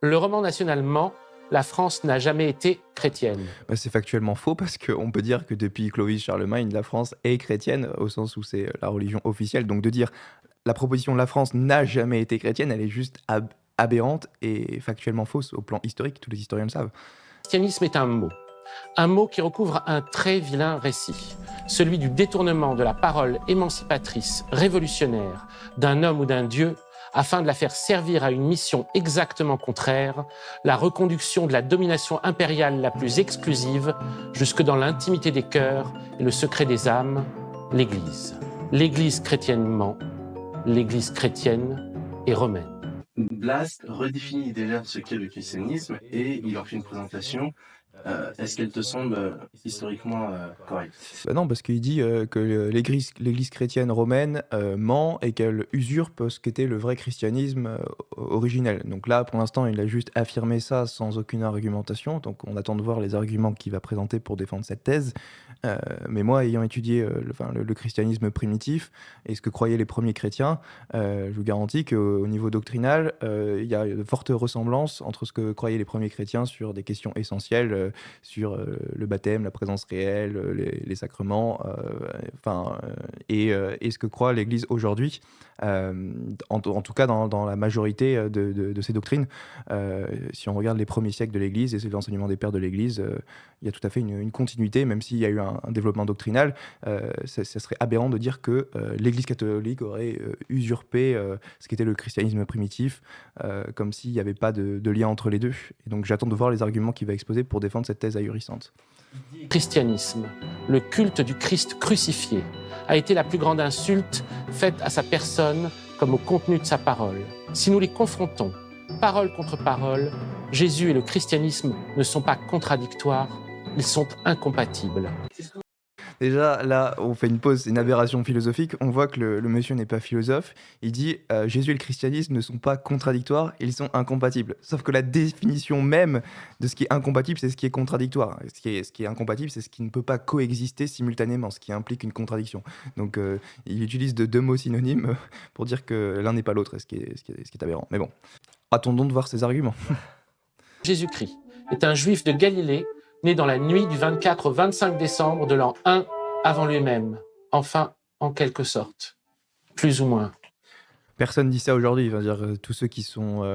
Le roman national ment, la France n'a jamais été chrétienne. C'est factuellement faux parce qu'on peut dire que depuis Clovis Charlemagne, la France est chrétienne au sens où c'est la religion officielle. Donc de dire la proposition de la France n'a jamais été chrétienne, elle est juste aberrante et factuellement fausse au plan historique, tous les historiens le savent. Le christianisme est un mot qui recouvre un très vilain récit, celui du détournement de la parole émancipatrice, révolutionnaire d'un homme ou d'un dieu afin de la faire servir à une mission exactement contraire, la reconduction de la domination impériale la plus exclusive jusque dans l'intimité des cœurs et le secret des âmes, l'Église. L'Église chrétienne ment, l'Église chrétienne est romaine. Blast redéfinit déjà ce qu'est le christianisme et il en fait une présentation. Est-ce qu'elle te semble historiquement correcte? Non, parce qu'il dit que l'Église chrétienne romaine ment et qu'elle usurpe ce qu'était le vrai christianisme originel. Donc là, pour l'instant, il a juste affirmé ça sans aucune argumentation. Donc on attend de voir les arguments qu'il va présenter pour défendre cette thèse. Mais moi, ayant étudié le christianisme primitif et ce que croyaient les premiers chrétiens, je vous garantis qu'au niveau doctrinal, il y a de fortes ressemblances entre ce que croyaient les premiers chrétiens sur des questions essentielles, sur le baptême, la présence réelle, les sacrements, et ce que croit l'Église aujourd'hui, en tout cas dans la majorité de ces doctrines. Si on regarde les premiers siècles de l'Église et c'est l'enseignement des pères de l'Église, il y a tout à fait une continuité, même s'il y a eu un développement doctrinal. Ça serait aberrant de dire que l'Église catholique aurait usurpé ce qu'était le christianisme primitif, comme s'il n'y avait pas de lien entre les deux. Et donc j'attends de voir les arguments qu'il va exposer pour défendre cette thèse ahurissante. Christianisme, le culte du Christ crucifié, a été la plus grande insulte faite à sa personne comme au contenu de sa parole. Si nous les confrontons, parole contre parole, Jésus et le christianisme ne sont pas contradictoires, ils sont incompatibles. Déjà, là, on fait une pause, c'est une aberration philosophique. On voit que le monsieur n'est pas philosophe. Il dit Jésus et le christianisme ne sont pas contradictoires, ils sont incompatibles. Sauf que la définition même de ce qui est incompatible, c'est ce qui est contradictoire. Ce qui est incompatible, c'est ce qui ne peut pas coexister simultanément, ce qui implique une contradiction. Donc, il utilise deux mots synonymes pour dire que l'un n'est pas l'autre, ce qui est aberrant. Mais bon, attendons de voir ses arguments. Jésus-Christ est un juif de Galilée, né dans la nuit du 24 au 25 décembre de l'an 1 avant lui-même. Enfin, en quelque sorte. Plus ou moins. Personne dit ça aujourd'hui. Tous ceux qui ont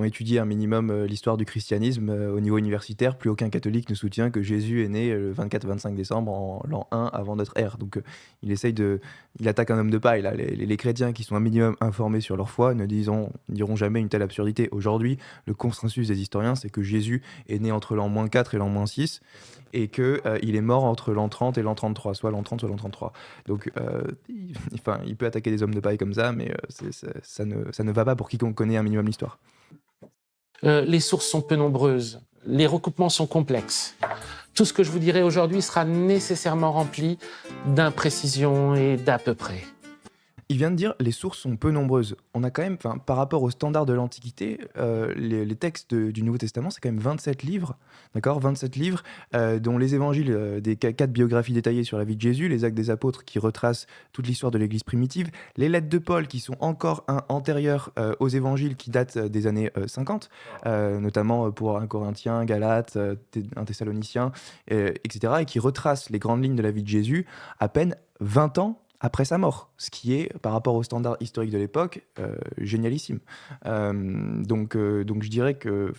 étudié un minimum l'histoire du christianisme au niveau universitaire, plus aucun catholique ne soutient que Jésus est né le 24-25 décembre en l'an 1 avant notre ère. Donc il attaque un homme de paille. Là. Les chrétiens qui sont un minimum informés sur leur foi ne diront jamais une telle absurdité. Aujourd'hui, le consensus des historiens, c'est que Jésus est né entre l'an -4 et l'an -6 et qu'il est mort entre l'an 30 et l'an 33, soit l'an 30, soit l'an 33. Donc il peut attaquer des hommes de paille comme ça, mais ça ne va pas pour quiconque connaît un minimum l'histoire. Les sources sont peu nombreuses, les recoupements sont complexes. Tout ce que je vous dirai aujourd'hui sera nécessairement rempli d'imprécisions et d'à peu près. Il vient de dire les sources sont peu nombreuses. On a quand même, par rapport aux standards de l'Antiquité, les textes du Nouveau Testament, c'est quand même 27 livres, d'accord, 27 livres, dont les évangiles, des 4 biographies détaillées sur la vie de Jésus, les actes des apôtres qui retracent toute l'histoire de l'Église primitive, les lettres de Paul qui sont encore antérieures aux évangiles qui datent des années 50, notamment pour un Corinthien, Galates, un Thessalonicien, etc., et qui retracent les grandes lignes de la vie de Jésus à peine 20 ans après sa mort, ce qui est, par rapport aux standards historiques de l'époque, génialissime. Donc je dirais que,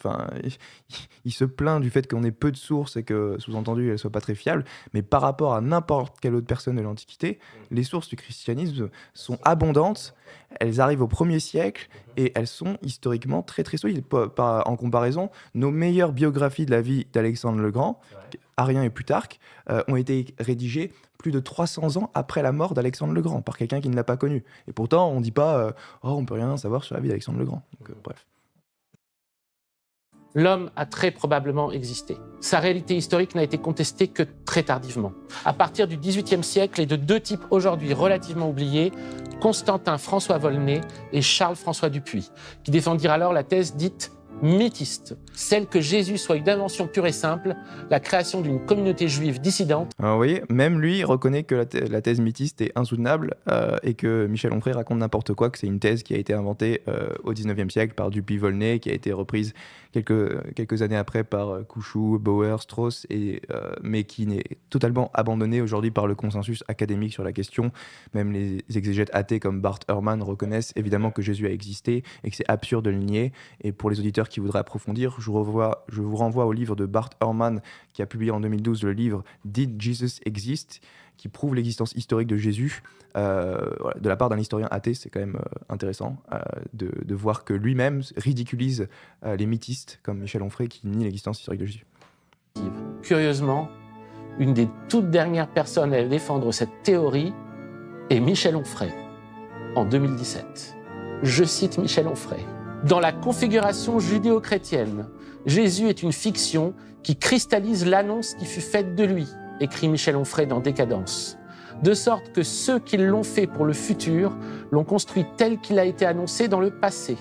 il se plaint du fait qu'on ait peu de sources et que, sous-entendu, elles ne soient pas très fiables, mais par rapport à n'importe quelle autre personne de l'Antiquité, les sources du christianisme sont abondantes, elles arrivent au 1er siècle et elles sont historiquement très très solides. En comparaison, nos meilleures biographies de la vie d'Alexandre le Grand, Arrien et Plutarque, ont été rédigées plus de 300 ans après la mort d'Alexandre le Grand, par quelqu'un qui ne l'a pas connu. Et pourtant, on ne dit pas on ne peut rien savoir sur la vie d'Alexandre le Grand. Donc, bref. L'homme a très probablement existé. Sa réalité historique n'a été contestée que très tardivement. À partir du XVIIIe siècle et de 2 types aujourd'hui relativement oubliés, Constantin François Volney et Charles François Dupuy, qui défendirent alors la thèse dite métiste, celle que Jésus soit une invention pure et simple, la création d'une communauté juive dissidente. Alors, vous voyez, même lui reconnaît que la thèse mythiste est insoutenable et que Michel Onfray raconte n'importe quoi, que c'est une thèse qui a été inventée au XIXe siècle par Dupuy-Volney, qui a été reprise quelques années après par Couchou, Bauer, Strauss, mais qui n'est totalement abandonnée aujourd'hui par le consensus académique sur la question. Même les exégètes athées comme Bart Ehrman reconnaissent évidemment que Jésus a existé et que c'est absurde de le nier. Et pour les auditeurs qui voudraient approfondir, je vous renvoie au livre de Bart Ehrman qui a publié en 2012 le livre Did Jesus Exist, qui prouve l'existence historique de Jésus. Voilà, de la part d'un historien athée, c'est quand même intéressant de voir que lui-même ridiculise les mythistes comme Michel Onfray qui nie l'existence historique de Jésus. Curieusement, une des toutes dernières personnes à défendre cette théorie est Michel Onfray, en 2017. Je cite Michel Onfray. « Dans la configuration judéo-chrétienne, Jésus est une fiction qui cristallise l'annonce qui fut faite de lui, écrit Michel Onfray dans Décadence. De sorte que ceux qui l'ont fait pour le futur l'ont construit tel qu'il a été annoncé dans le passé.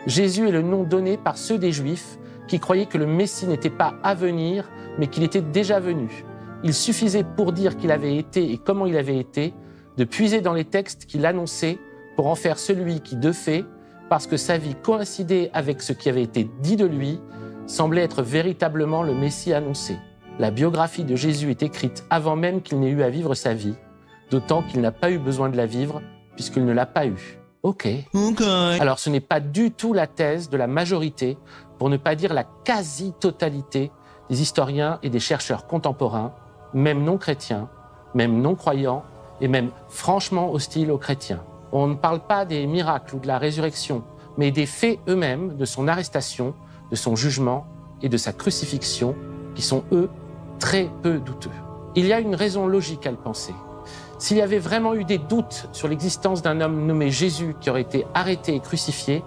Jésus est le nom donné par ceux des Juifs qui croyaient que le Messie n'était pas à venir, mais qu'il était déjà venu. Il suffisait pour dire qu'il avait été et comment il avait été, de puiser dans les textes qu'il annonçait pour en faire celui qui, de fait, parce que sa vie coïncidait avec ce qui avait été dit de lui, semblait être véritablement le Messie annoncé. La biographie de Jésus est écrite avant même qu'il n'ait eu à vivre sa vie, d'autant qu'il n'a pas eu besoin de la vivre, puisqu'il ne l'a pas eue. Ok. Alors ce n'est pas du tout la thèse de la majorité, pour ne pas dire la quasi-totalité des historiens et des chercheurs contemporains, même non chrétiens, même non croyants, et même franchement hostiles aux chrétiens. On ne parle pas des miracles ou de la résurrection, mais des faits eux-mêmes de son arrestation, de son jugement et de sa crucifixion, qui sont, eux, très peu douteux. Il y a une raison logique à le penser. S'il y avait vraiment eu des doutes sur l'existence d'un homme nommé Jésus qui aurait été arrêté et crucifié,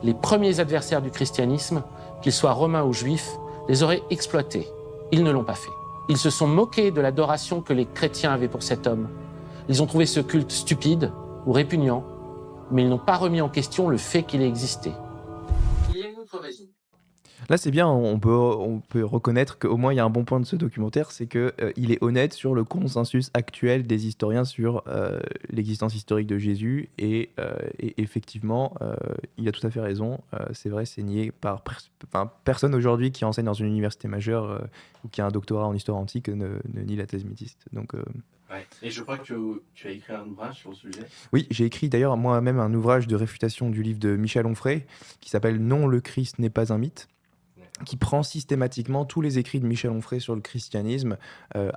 les premiers adversaires du christianisme, qu'ils soient romains ou juifs, les auraient exploités. Ils ne l'ont pas fait. Ils se sont moqués de l'adoration que les chrétiens avaient pour cet homme. Ils ont trouvé ce culte stupide ou répugnant, mais ils n'ont pas remis en question le fait qu'il ait existé. Il y a une autre raison. Là, c'est bien, on peut reconnaître qu'au moins il y a un bon point de ce documentaire, c'est qu'il est honnête sur le consensus actuel des historiens sur l'existence historique de Jésus et effectivement, il a tout à fait raison. C'est vrai, c'est nié par personne aujourd'hui qui enseigne dans une université majeure ou qui a un doctorat en histoire antique ne nie la thèse mythiste. Donc, Ouais. Et je crois que tu as écrit un ouvrage sur le sujet. oui, j'ai écrit d'ailleurs moi-même un ouvrage de réfutation du livre de Michel Onfray qui s'appelle « Non, le Christ n'est pas un mythe », qui prend systématiquement tous les écrits de Michel Onfray sur le christianisme,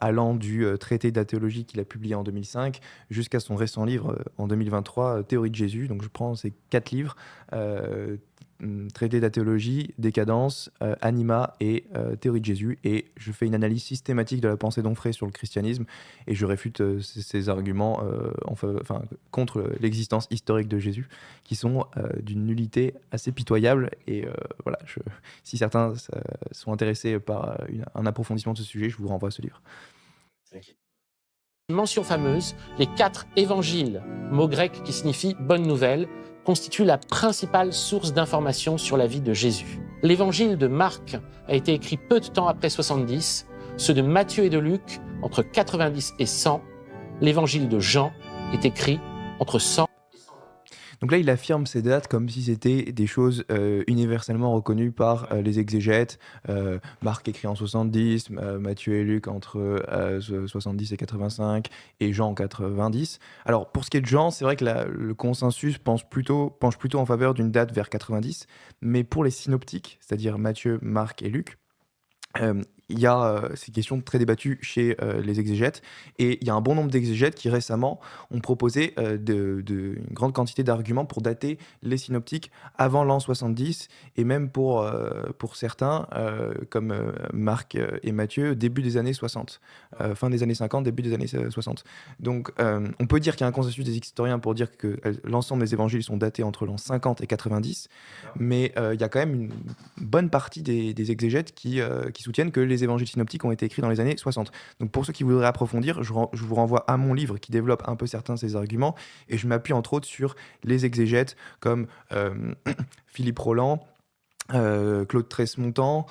allant du traité d'athéologie qu'il a publié en 2005 jusqu'à son récent livre en 2023, Théorie de Jésus. Donc je prends ces 4 livres, traité d'athéologie, Décadence, Anima et Théorie de Jésus, et je fais une analyse systématique de la pensée d'Onfray sur le christianisme et je réfute ces arguments contre l'existence historique de Jésus qui sont d'une nullité assez pitoyable. Et voilà, si certains sont intéressés par un approfondissement de ce sujet, je vous renvoie à ce livre. Mention fameuse, les 4 évangiles, mot grec qui signifie bonne nouvelle, constituent la principale source d'information sur la vie de Jésus. L'évangile de Marc a été écrit peu de temps après 70, ceux de Matthieu et de Luc entre 90 et 100. L'évangile de Jean est écrit entre 100 et 100. Donc là, il affirme ces dates comme si c'était des choses universellement reconnues par les exégètes. Marc écrit en 70, Matthieu et Luc entre 70 et 85, et Jean en 90. Alors, pour ce qui est de Jean, c'est vrai que le consensus penche plutôt en faveur d'une date vers 90, mais pour les synoptiques, c'est-à-dire Matthieu, Marc et Luc, il y a ces questions très débattues chez les exégètes, et il y a un bon nombre d'exégètes qui récemment ont proposé une grande quantité d'arguments pour dater les synoptiques avant l'an 70, et même pour certains, comme Marc et Matthieu, début des années 60, fin des années 50, début des années 60. Donc on peut dire qu'il y a un consensus des historiens pour dire que l'ensemble des évangiles sont datés entre l'an 50 et 90, mais il y a quand même une bonne partie des exégètes qui soutiennent que les évangiles synoptiques ont été écrits dans les années 60. Donc pour ceux qui voudraient approfondir, je vous renvoie à mon livre qui développe un peu certains de ces arguments, et je m'appuie entre autres sur les exégètes comme Philippe Roland, Claude Tresmontant,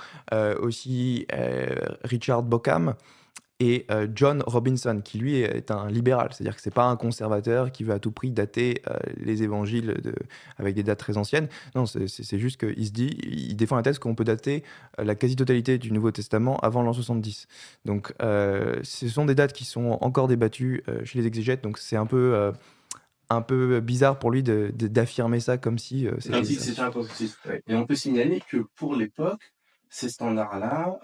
aussi Richard Bauckham et John Robinson, qui lui est un libéral, c'est-à-dire que c'est pas un conservateur qui veut à tout prix dater les évangiles avec des dates très anciennes. Non, c'est juste qu'il se dit, il défend la thèse qu'on peut dater la quasi-totalité du Nouveau Testament avant l'an 70. Donc ce sont des dates qui sont encore débattues chez les exégètes, donc c'est un peu bizarre pour lui d'affirmer ça comme si Comme c'était si ça. c'était impossible. Ouais. Et on peut signaler que pour l'époque, ces standards-là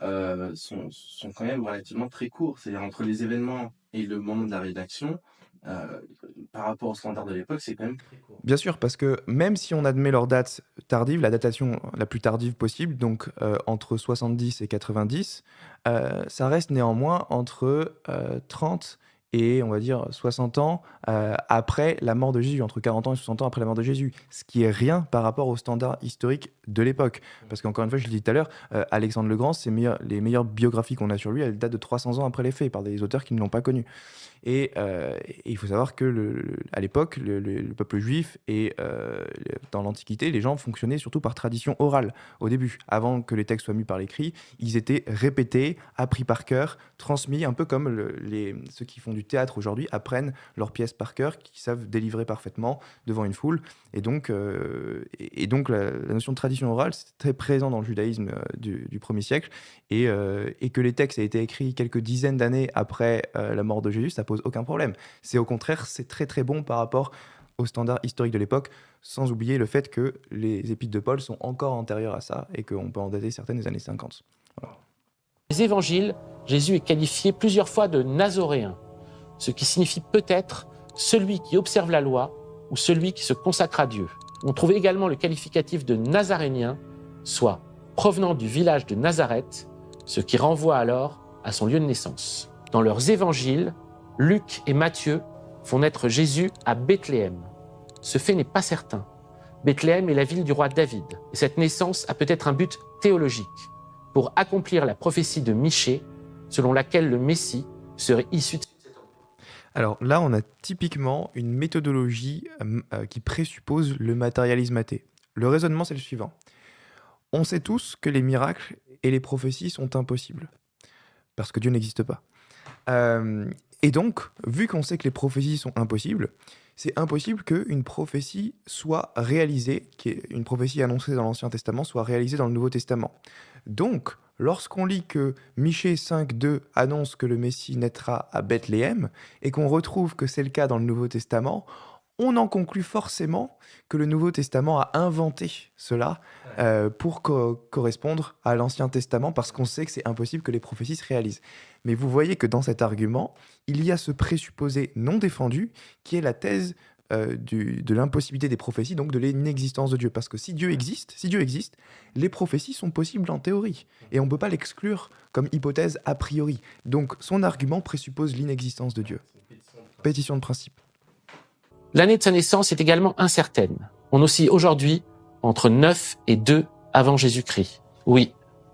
sont quand même relativement très courts. C'est-à-dire entre les événements et le moment de la rédaction, euh, par rapport aux standards de l'époque, c'est quand même très court. Bien sûr, parce que même si on admet leur date tardive, la datation la plus tardive possible, donc entre 70 et 90, ça reste néanmoins entre 30 et on va dire 60 ans après la mort de Jésus, entre 40 ans et 60 ans après la mort de Jésus, ce qui est rien par rapport aux standards historiques de l'époque. Parce qu'encore une fois, je l'ai dit tout à l'heure, Alexandre le Grand, les meilleures biographies qu'on a sur lui, elles datent de 300 ans après les faits, par des auteurs qui ne l'ont pas connu. Et il faut savoir que à l'époque, le peuple juif et dans l'Antiquité, les gens fonctionnaient surtout par tradition orale au début. Avant que les textes soient mis par l'écrit, ils étaient répétés, appris par cœur, transmis, un peu comme ceux qui font du théâtre aujourd'hui apprennent leurs pièces par cœur, qui savent délivrer parfaitement devant une foule. Et donc la notion de tradition orale, c'est très présent dans le judaïsme du 1er siècle. Et que les textes aient été écrits quelques dizaines d'années après la mort de Jésus, ça pose aucun problème. C'est au contraire, c'est très très bon par rapport aux standards historiques de l'époque, sans oublier le fait que les épîtres de Paul sont encore antérieures à ça et qu'on peut en dater certaines des années 50. Voilà. Les évangiles, Jésus est qualifié plusieurs fois de nazoréen, ce qui signifie peut-être celui qui observe la loi ou celui qui se consacre à Dieu. On trouve également le qualificatif de nazarénien, soit provenant du village de Nazareth, ce qui renvoie alors à son lieu de naissance. Dans leurs évangiles, Luc et Matthieu font naître Jésus à Bethléem. Ce fait n'est pas certain. Bethléem est la ville du roi David, et cette naissance a peut-être un but théologique, pour accomplir la prophétie de Michée, selon laquelle le Messie serait issu de... Alors là, on a typiquement une méthodologie qui présuppose le matérialisme athée. Le raisonnement, c'est le suivant. On sait tous que les miracles et les prophéties sont impossibles, parce que Dieu n'existe pas. Et donc, vu qu'on sait que les prophéties sont impossibles, c'est impossible qu'une prophétie soit réalisée, une prophétie annoncée dans l'Ancien Testament soit réalisée dans le Nouveau Testament. Donc, lorsqu'on lit que Michée 5.2 annonce que le Messie naîtra à Bethléem, et qu'on retrouve que c'est le cas dans le Nouveau Testament, on en conclut forcément que le Nouveau Testament a inventé cela pour correspondre à l'Ancien Testament, parce qu'on sait que c'est impossible que les prophéties se réalisent. Mais vous voyez que dans cet argument, il y a ce présupposé non défendu qui est la thèse de l'impossibilité des prophéties, donc de l'inexistence de Dieu. Parce que si Dieu existe, les prophéties sont possibles en théorie. Et on ne peut pas l'exclure comme hypothèse a priori. Donc son argument présuppose l'inexistence de Dieu. Pétition de principe. L'année de sa naissance est également incertaine. On oscille aujourd'hui entre 9 et 2 avant Jésus-Christ. Oui,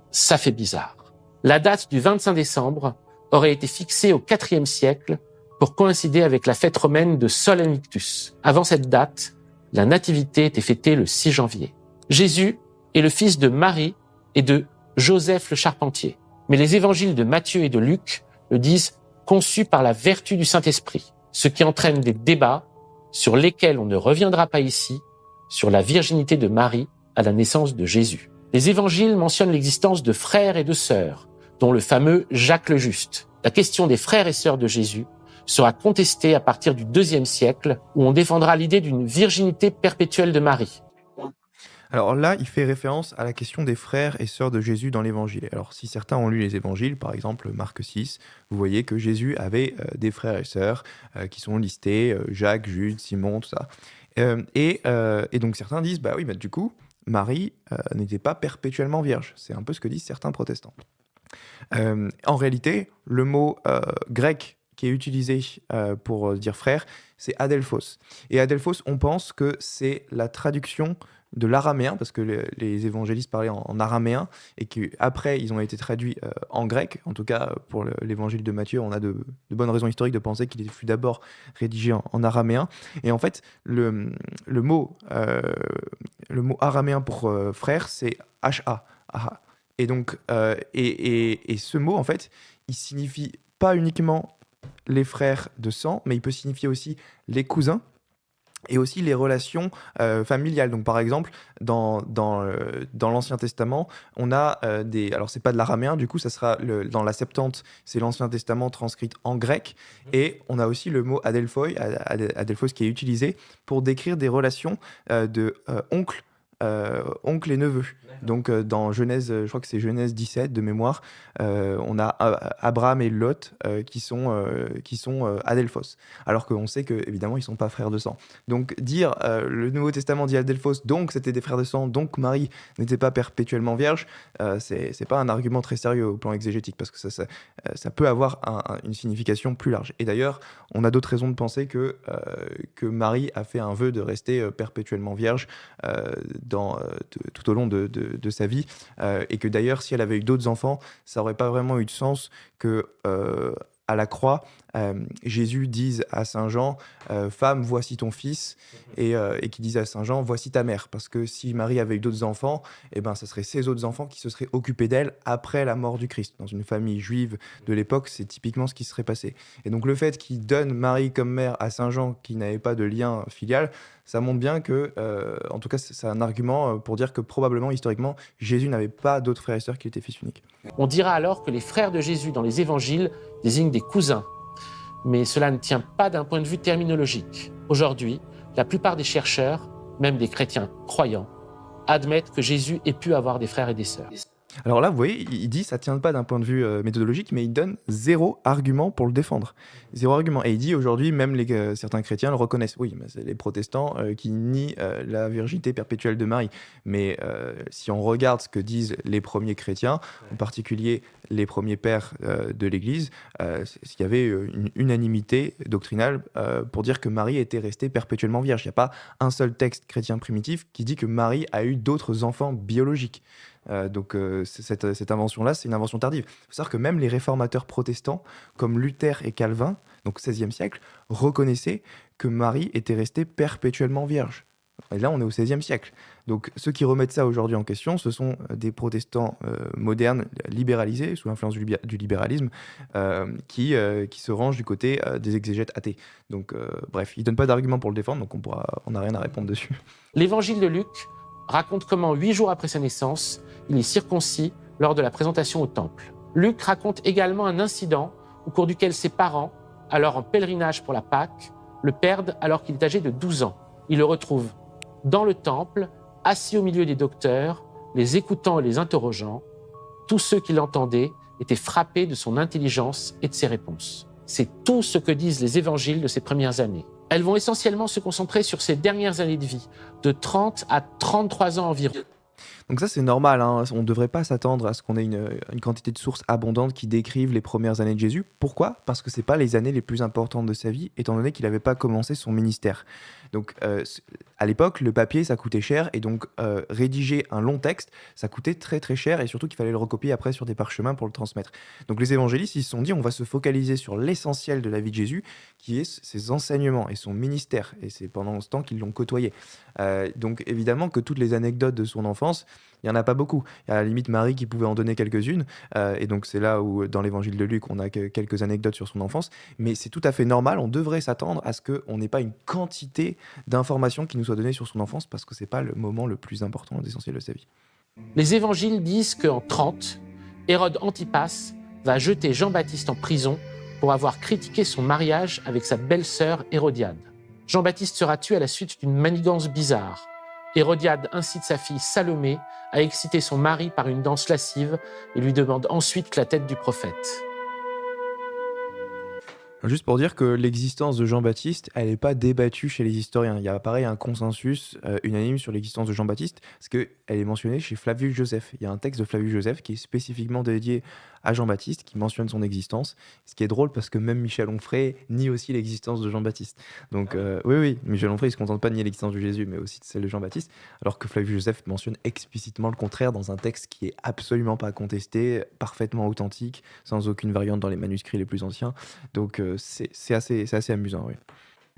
ça fait bizarre. La date du 25 décembre aurait été fixée au IVe siècle pour coïncider avec la fête romaine de Sol Invictus. Avant cette date, la nativité était fêtée le 6 janvier. Jésus est le fils de Marie et de Joseph le charpentier. Mais les évangiles de Matthieu et de Luc le disent conçu par la vertu du Saint-Esprit, ce qui entraîne des débats sur lesquels on ne reviendra pas ici, sur la virginité de Marie à la naissance de Jésus. Les évangiles mentionnent l'existence de frères et de sœurs, dont le fameux Jacques le Juste. La question des frères et sœurs de Jésus sera contestée à partir du IIe siècle, où on défendra l'idée d'une virginité perpétuelle de Marie. Alors là, il fait référence à la question des frères et sœurs de Jésus dans l'Évangile. Alors si certains ont lu les Évangiles, par exemple Marc 6, vous voyez que Jésus avait des frères et sœurs qui sont listés, Jacques, Jude, Simon, tout ça. Et donc certains disent, bah oui, mais du coup, Marie n'était pas perpétuellement vierge. C'est un peu ce que disent certains protestants. En réalité, le mot grec qui est utilisé pour dire frère, c'est adelphos. Et adelphos, on pense que c'est la traduction de l'araméen, parce que les évangélistes parlaient en araméen, et qu'après, ils ont été traduits en grec. En tout cas, pour l'évangile de Matthieu, on a de bonnes raisons historiques de penser qu'il fut d'abord rédigé en araméen. Et en fait, le mot araméen pour frère, c'est H-A. Aha. Et donc, et ce mot, en fait, il signifie pas uniquement les frères de sang, mais il peut signifier aussi les cousins et aussi les relations familiales. Donc, par exemple, dans l'Ancien Testament, on a des... Alors, c'est pas de l'araméen, du coup, ça sera dans la Septante, c'est l'Ancien Testament transcrit en grec. Et on a aussi le mot adelphoi qui est utilisé pour décrire des relations de oncle et neveu. Donc, dans Genèse, je crois que c'est Genèse 17 de mémoire, on a Abraham et Lot qui sont adelphos. Alors qu'on sait qu'évidemment, ils ne sont pas frères de sang. Donc, dire le Nouveau Testament dit adelphos, donc c'était des frères de sang, donc Marie n'était pas perpétuellement vierge, c'est pas un argument très sérieux au plan exégétique, parce que ça peut avoir une signification plus large. Et d'ailleurs, on a d'autres raisons de penser que Marie a fait un vœu de rester perpétuellement vierge tout au long de sa vie, et que d'ailleurs, si elle avait eu d'autres enfants, ça n'aurait pas vraiment eu de sens que à la croix, Jésus dise à Saint Jean, femme, voici ton fils, et qu'il dise à Saint Jean, voici ta mère. Parce que si Marie avait eu d'autres enfants, eh ben, ça serait ses autres enfants qui se seraient occupés d'elle après la mort du Christ. Dans une famille juive de l'époque, c'est typiquement ce qui serait passé. Et donc le fait qu'il donne Marie comme mère à Saint Jean qui n'avait pas de lien filial, ça montre bien que, en tout cas, c'est un argument pour dire que probablement, historiquement, Jésus n'avait pas d'autres frères et sœurs qui étaient fils uniques. On dira alors que les frères de Jésus dans les évangiles désignent des cousins. Mais cela ne tient pas d'un point de vue terminologique. Aujourd'hui, la plupart des chercheurs, même des chrétiens croyants, admettent que Jésus ait pu avoir des frères et des sœurs. Alors là, vous voyez, il dit ça tient pas d'un point de vue méthodologique, mais il donne 0 argument pour le défendre. 0 argument. Et il dit aujourd'hui, même certains chrétiens le reconnaissent. Oui, mais c'est les protestants qui nient la virginité perpétuelle de Marie. Mais si on regarde ce que disent les premiers chrétiens, en particulier les premiers pères de l'Église, il y avait une unanimité doctrinale pour dire que Marie était restée perpétuellement vierge. Il n'y a pas un seul texte chrétien primitif qui dit que Marie a eu d'autres enfants biologiques. Donc cette invention-là, c'est une invention tardive. Il faut savoir que même les réformateurs protestants, comme Luther et Calvin, donc au XVIe siècle, reconnaissaient que Marie était restée perpétuellement vierge. Et là, on est au XVIe siècle. Donc ceux qui remettent ça aujourd'hui en question, ce sont des protestants modernes, libéralisés, sous l'influence du libéralisme, qui se rangent du côté des exégètes athées. Donc bref, ils ne donnent pas d'argument pour le défendre, donc on n'a rien à répondre dessus. L'évangile de Luc raconte comment 8 jours après sa naissance, il est circoncis lors de la présentation au temple. Luc raconte également un incident au cours duquel ses parents, alors en pèlerinage pour la Pâque, le perdent alors qu'il est âgé de 12 ans. Il le retrouve dans le temple, assis au milieu des docteurs, les écoutant et les interrogeant. Tous ceux qui l'entendaient étaient frappés de son intelligence et de ses réponses. C'est tout ce que disent les évangiles de ces premières années. Elles vont essentiellement se concentrer sur ses dernières années de vie, de 30 à 33 ans environ. Donc ça, c'est normal, hein. On ne devrait pas s'attendre à ce qu'on ait une quantité de sources abondantes qui décrivent les premières années de Jésus. Pourquoi ? Parce que ce n'est pas les années les plus importantes de sa vie, étant donné qu'il n'avait pas commencé son ministère. Donc à l'époque, le papier, ça coûtait cher, et donc rédiger un long texte, ça coûtait très très cher, et surtout qu'il fallait le recopier après sur des parchemins pour le transmettre. Donc les évangélistes, ils se sont dit, on va se focaliser sur l'essentiel de la vie de Jésus, qui est ses enseignements et son ministère, et c'est pendant ce temps qu'ils l'ont côtoyé. Donc évidemment que toutes les anecdotes de son enfance, il n'y en a pas beaucoup. Il y a à la limite Marie qui pouvait en donner quelques-unes, et donc c'est là où, dans l'évangile de Luc, on a quelques anecdotes sur son enfance, mais c'est tout à fait normal, on devrait s'attendre à ce qu'on n'ait pas une quantité d'informations qui nous soient données sur son enfance, parce que ce n'est pas le moment le plus important, l'essentiel de sa vie. Les évangiles disent qu'en 30, Hérode Antipas va jeter Jean-Baptiste en prison pour avoir critiqué son mariage avec sa belle-sœur Hérodiade. Jean-Baptiste sera tué à la suite d'une manigance bizarre. Hérodiade incite sa fille Salomé à exciter son mari par une danse lascive et lui demande ensuite la tête du prophète. Juste pour dire que l'existence de Jean-Baptiste, elle n'est pas débattue chez les historiens. Il y a pareil un consensus unanime sur l'existence de Jean-Baptiste, parce qu'elle est mentionnée chez Flavius Joseph. Il y a un texte de Flavius Joseph qui est spécifiquement dédié à Jean-Baptiste, qui mentionne son existence. Ce qui est drôle parce que même Michel Onfray nie aussi l'existence de Jean-Baptiste. Donc oui, Michel Onfray, il ne se contente pas de nier l'existence de Jésus, mais aussi de celle de Jean-Baptiste, alors que Flavius Joseph mentionne explicitement le contraire dans un texte qui est absolument pas contesté, parfaitement authentique, sans aucune variante dans les manuscrits les plus anciens. Donc c'est assez amusant, oui.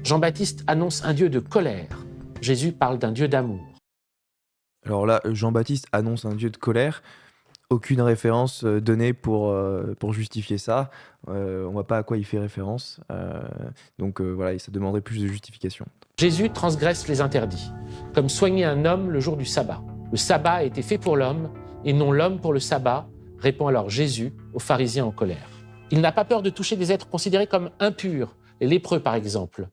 Jean-Baptiste annonce un Dieu de colère. Jésus parle d'un Dieu d'amour. Alors là, Jean-Baptiste annonce un Dieu de colère. Aucune référence donnée pour justifier ça. On voit pas à quoi il fait référence. Donc voilà, ça demanderait plus de justification. Jésus transgresse les interdits, comme soigner un homme le jour du sabbat. Le sabbat a été fait pour l'homme et non l'homme pour le sabbat, répond alors Jésus aux pharisiens en colère. Il n'a pas peur de toucher des êtres considérés comme impurs, les lépreux par exemple.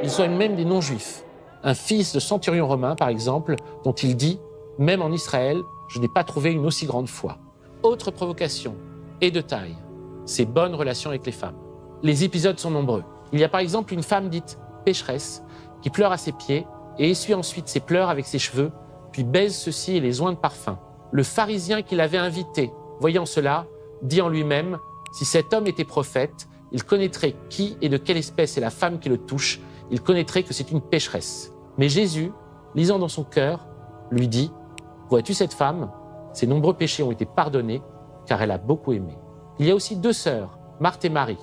Il soigne même des non-juifs. Un fils de centurion romain, par exemple, dont il dit « Même en Israël, je n'ai pas trouvé une aussi grande foi ». Autre provocation, et de taille, ses bonnes relations avec les femmes. Les épisodes sont nombreux. Il y a par exemple une femme dite pécheresse qui pleure à ses pieds et essuie ensuite ses pleurs avec ses cheveux, puis baise ceux-ci et les oint de parfum. Le pharisien qui l'avait invité, voyant cela, dit en lui-même « Si cet homme était prophète, il connaîtrait qui et de quelle espèce est la femme qui le touche, il connaîtrait que c'est une pécheresse. » Mais Jésus, lisant dans son cœur, lui dit « Vois-tu cette femme ? Ses nombreux péchés ont été pardonnés, car elle a beaucoup aimé. » Il y a aussi deux sœurs, Marthe et Marie,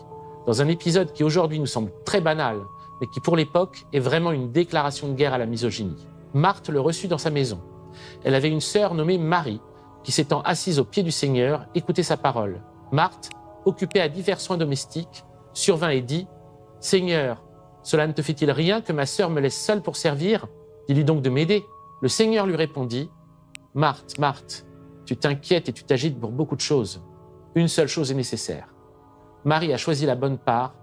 dans un épisode qui aujourd'hui nous semble très banal, mais qui pour l'époque est vraiment une déclaration de guerre à la misogynie. Marthe le reçut dans sa maison. Elle avait une sœur nommée Marie, qui s'étant assise aux pieds du Seigneur, écoutait sa parole. Marthe, occupée à divers soins domestiques, survint et dit « Seigneur, cela ne te fait-il rien que ma sœur me laisse seule pour servir ? Dis-lui donc de m'aider. » Le Seigneur lui répondit « Marthe, Marthe, tu t'inquiètes et tu t'agites pour beaucoup de choses. Une seule chose est nécessaire. Marie a choisi la bonne part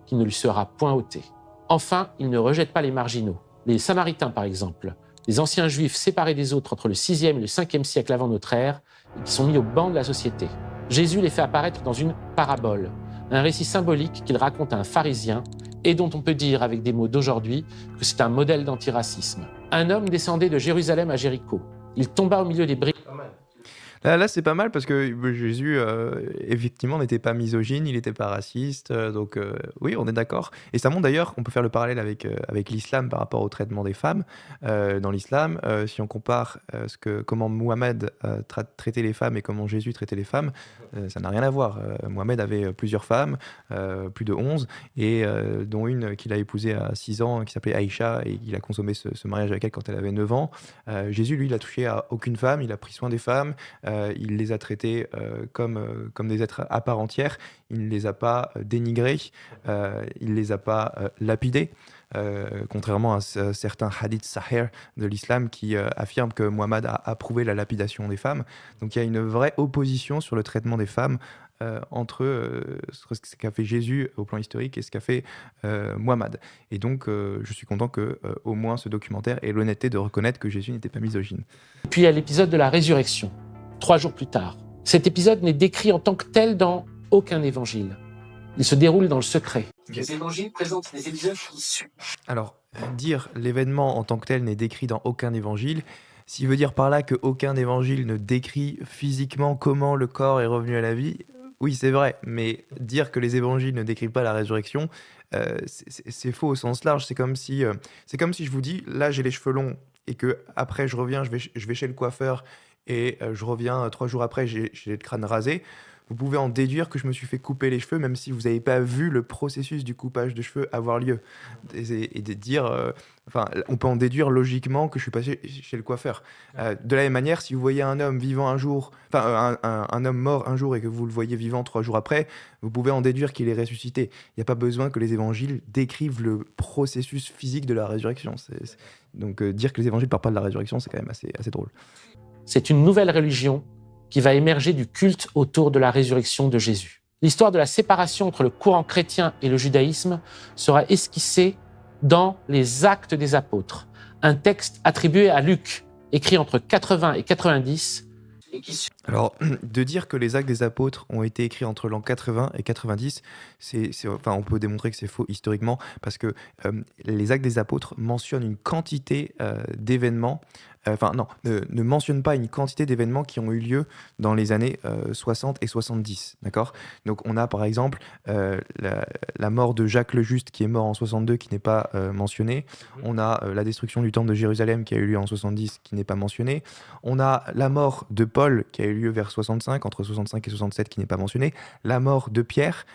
qui ne lui sera point ôtée. » Enfin, il ne rejette pas les marginaux. Les Samaritains, par exemple, les anciens Juifs séparés des autres entre le 6e et le 5e siècle avant notre ère, et qui sont mis au banc de la société. Jésus les fait apparaître dans une parabole, un récit symbolique qu'il raconte à un pharisien et dont on peut dire, avec des mots d'aujourd'hui, que c'est un modèle d'antiracisme. Un homme descendait de Jérusalem à Jéricho. Il tomba au milieu des briques. Là, c'est pas mal parce que Jésus, effectivement, n'était pas misogyne, il n'était pas raciste. Donc, oui, on est d'accord. Et ça montre d'ailleurs, on peut faire le parallèle avec l'islam par rapport au traitement des femmes. Dans l'islam, si on compare comment Mohammed traitait les femmes et comment Jésus traitait les femmes, ça n'a rien à voir. Mohammed avait plusieurs femmes, plus de 11, et dont une qu'il a épousée à 6 ans, qui s'appelait Aïcha, et il a consommé ce mariage avec elle quand elle avait 9 ans. Jésus, lui, il a touché à aucune femme, il a pris soin des femmes. Il les a traités comme des êtres à part entière. Il ne les a pas dénigrés, il ne les a pas lapidés, contrairement à certains hadiths sahih de l'islam qui affirment que Mohammed a approuvé la lapidation des femmes. Donc il y a une vraie opposition sur le traitement des femmes entre ce qu'a fait Jésus au plan historique et ce qu'a fait Mohammed. Et donc je suis content que au moins ce documentaire ait l'honnêteté de reconnaître que Jésus n'était pas misogyne. Puis il y a l'épisode de la résurrection. 3 jours plus tard. Cet épisode n'est décrit en tant que tel dans aucun évangile. Il se déroule dans le secret. Les évangiles présentent des épisodes issus. Alors, dire l'événement en tant que tel n'est décrit dans aucun évangile, s'il veut dire par là qu'aucun évangile ne décrit physiquement comment le corps est revenu à la vie, oui, c'est vrai, mais dire que les évangiles ne décrivent pas la résurrection, c'est faux au sens large. C'est comme si je vous dis, là j'ai les cheveux longs et que après je reviens, je vais chez le coiffeur et je reviens 3 jours après, j'ai le crâne rasé. Vous pouvez en déduire que je me suis fait couper les cheveux, même si vous n'avez pas vu le processus du coupage de cheveux avoir lieu. Et de dire, on peut en déduire logiquement que je suis passé chez le coiffeur. De la même manière, si vous voyez un homme vivant un jour, un homme mort un jour et que vous le voyez vivant 3 jours après, vous pouvez en déduire qu'il est ressuscité. Il n'y a pas besoin que les évangiles décrivent le processus physique de la résurrection. Donc dire que les évangiles ne parlent pas de la résurrection, c'est quand même assez drôle. C'est une nouvelle religion qui va émerger du culte autour de la résurrection de Jésus. L'histoire de la séparation entre le courant chrétien et le judaïsme sera esquissée dans les Actes des Apôtres, un texte attribué à Luc, écrit entre 80 et 90, Alors, de dire que les Actes des Apôtres ont été écrits entre l'an 80 et 90, enfin, on peut démontrer que c'est faux historiquement, parce que les Actes des Apôtres mentionnent une quantité d'événements, enfin non, ne mentionnent pas une quantité d'événements qui ont eu lieu dans les années 60 et 70, d'accord? Donc on a par exemple la mort de Jacques le Juste qui est mort en 62 qui n'est pas mentionné, on a la destruction du temple de Jérusalem qui a eu lieu en 70 qui n'est pas mentionné, on a la mort de Paul qui a eu lieu vers 65, entre 65 et 67 qui n'est pas mentionné, la mort de Pierre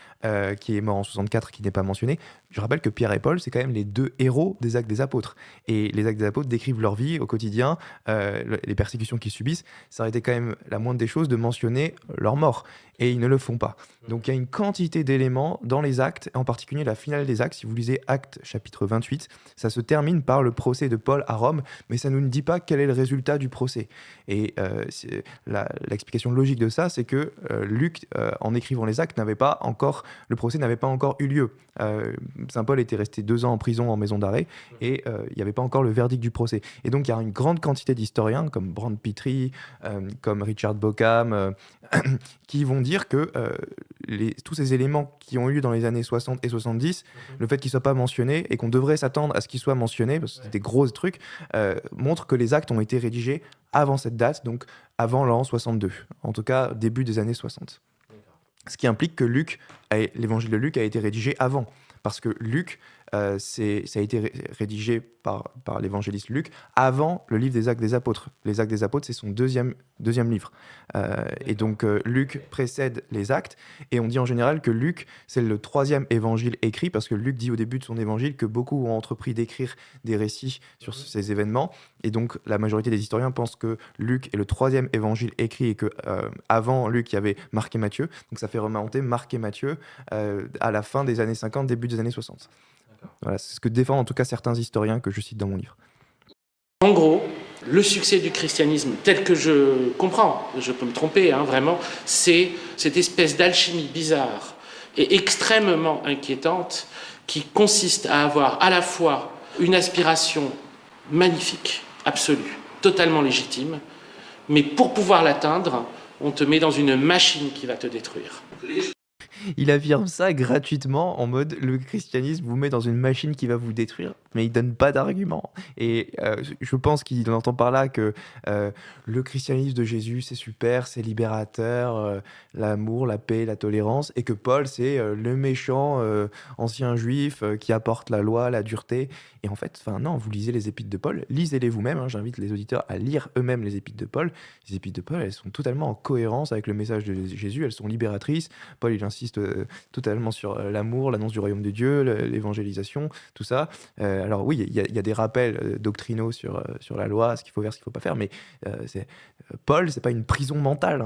qui est mort en 64 qui n'est pas mentionné. Je rappelle que Pierre et Paul, c'est quand même les deux héros des Actes des Apôtres. Et les Actes des Apôtres décrivent leur vie au quotidien, les persécutions qu'ils subissent. Ça aurait été quand même la moindre des choses de mentionner leur mort. Et ils ne le font pas. Donc il y a une quantité d'éléments dans les actes, en particulier la finale des actes. Si vous lisez Actes chapitre 28, ça se termine par le procès de Paul à Rome, mais ça ne nous dit pas quel est le résultat du procès. Et l'explication logique de ça, c'est que Luc, en écrivant les actes, le procès n'avait pas encore eu lieu. Saint Paul était resté 2 ans en prison en maison d'arrêt et il n'y avait pas encore le verdict du procès. Et donc il y a une grande quantité d'historiens comme Brand Petrie, comme Richard Bauckham, qui vont dire que tous ces éléments qui ont eu lieu dans les années 60 et 70, le fait qu'ils ne soient pas mentionnés et qu'on devrait s'attendre à ce qu'ils soient mentionnés, parce que c'est des gros trucs, montre que les actes ont été rédigés avant cette date, donc avant l'an 62, en tout cas début des années 60. Ce qui implique que l'évangile de Luc a été rédigé avant, parce que Luc, ça a été rédigé par l'évangéliste Luc avant le livre des Actes des Apôtres. Les Actes des Apôtres, c'est son deuxième livre. Et donc Luc précède les Actes, et on dit en général que Luc, c'est le 3e évangile écrit, parce que Luc dit au début de son évangile que beaucoup ont entrepris d'écrire des récits sur ces événements, et donc la majorité des historiens pensent que Luc est le 3e évangile écrit, et que avant Luc, il y avait Marc et Matthieu, donc ça fait remonter Marc et Matthieu à la fin des années 50, début des années 60. Voilà, c'est ce que défendent en tout cas certains historiens que je cite dans mon livre. En gros, le succès du christianisme, tel que je comprends, je peux me tromper, vraiment, c'est cette espèce d'alchimie bizarre et extrêmement inquiétante qui consiste à avoir à la fois une aspiration magnifique, absolue, totalement légitime, mais pour pouvoir l'atteindre, on te met dans une machine qui va te détruire. Il affirme ça gratuitement en mode le christianisme vous met dans une machine qui va vous détruire, mais il donne pas d'argument. Et je pense qu'il entend par là que le christianisme de Jésus c'est super, c'est libérateur, l'amour, la paix, la tolérance, et que Paul c'est le méchant ancien juif qui apporte la loi, la dureté. Et en fait, non, vous lisez les épîtres de Paul, lisez-les vous-même, j'invite les auditeurs à lire eux-mêmes les épîtres de Paul. Les épîtres de Paul, elles sont totalement en cohérence avec le message de Jésus, elles sont libératrices. Paul, il insiste totalement sur l'amour, l'annonce du royaume de Dieu, l'évangélisation, tout ça. Alors oui, il y a des rappels doctrinaux sur la loi, ce qu'il faut faire, ce qu'il ne faut pas faire, mais Paul, c'est pas une prison mentale.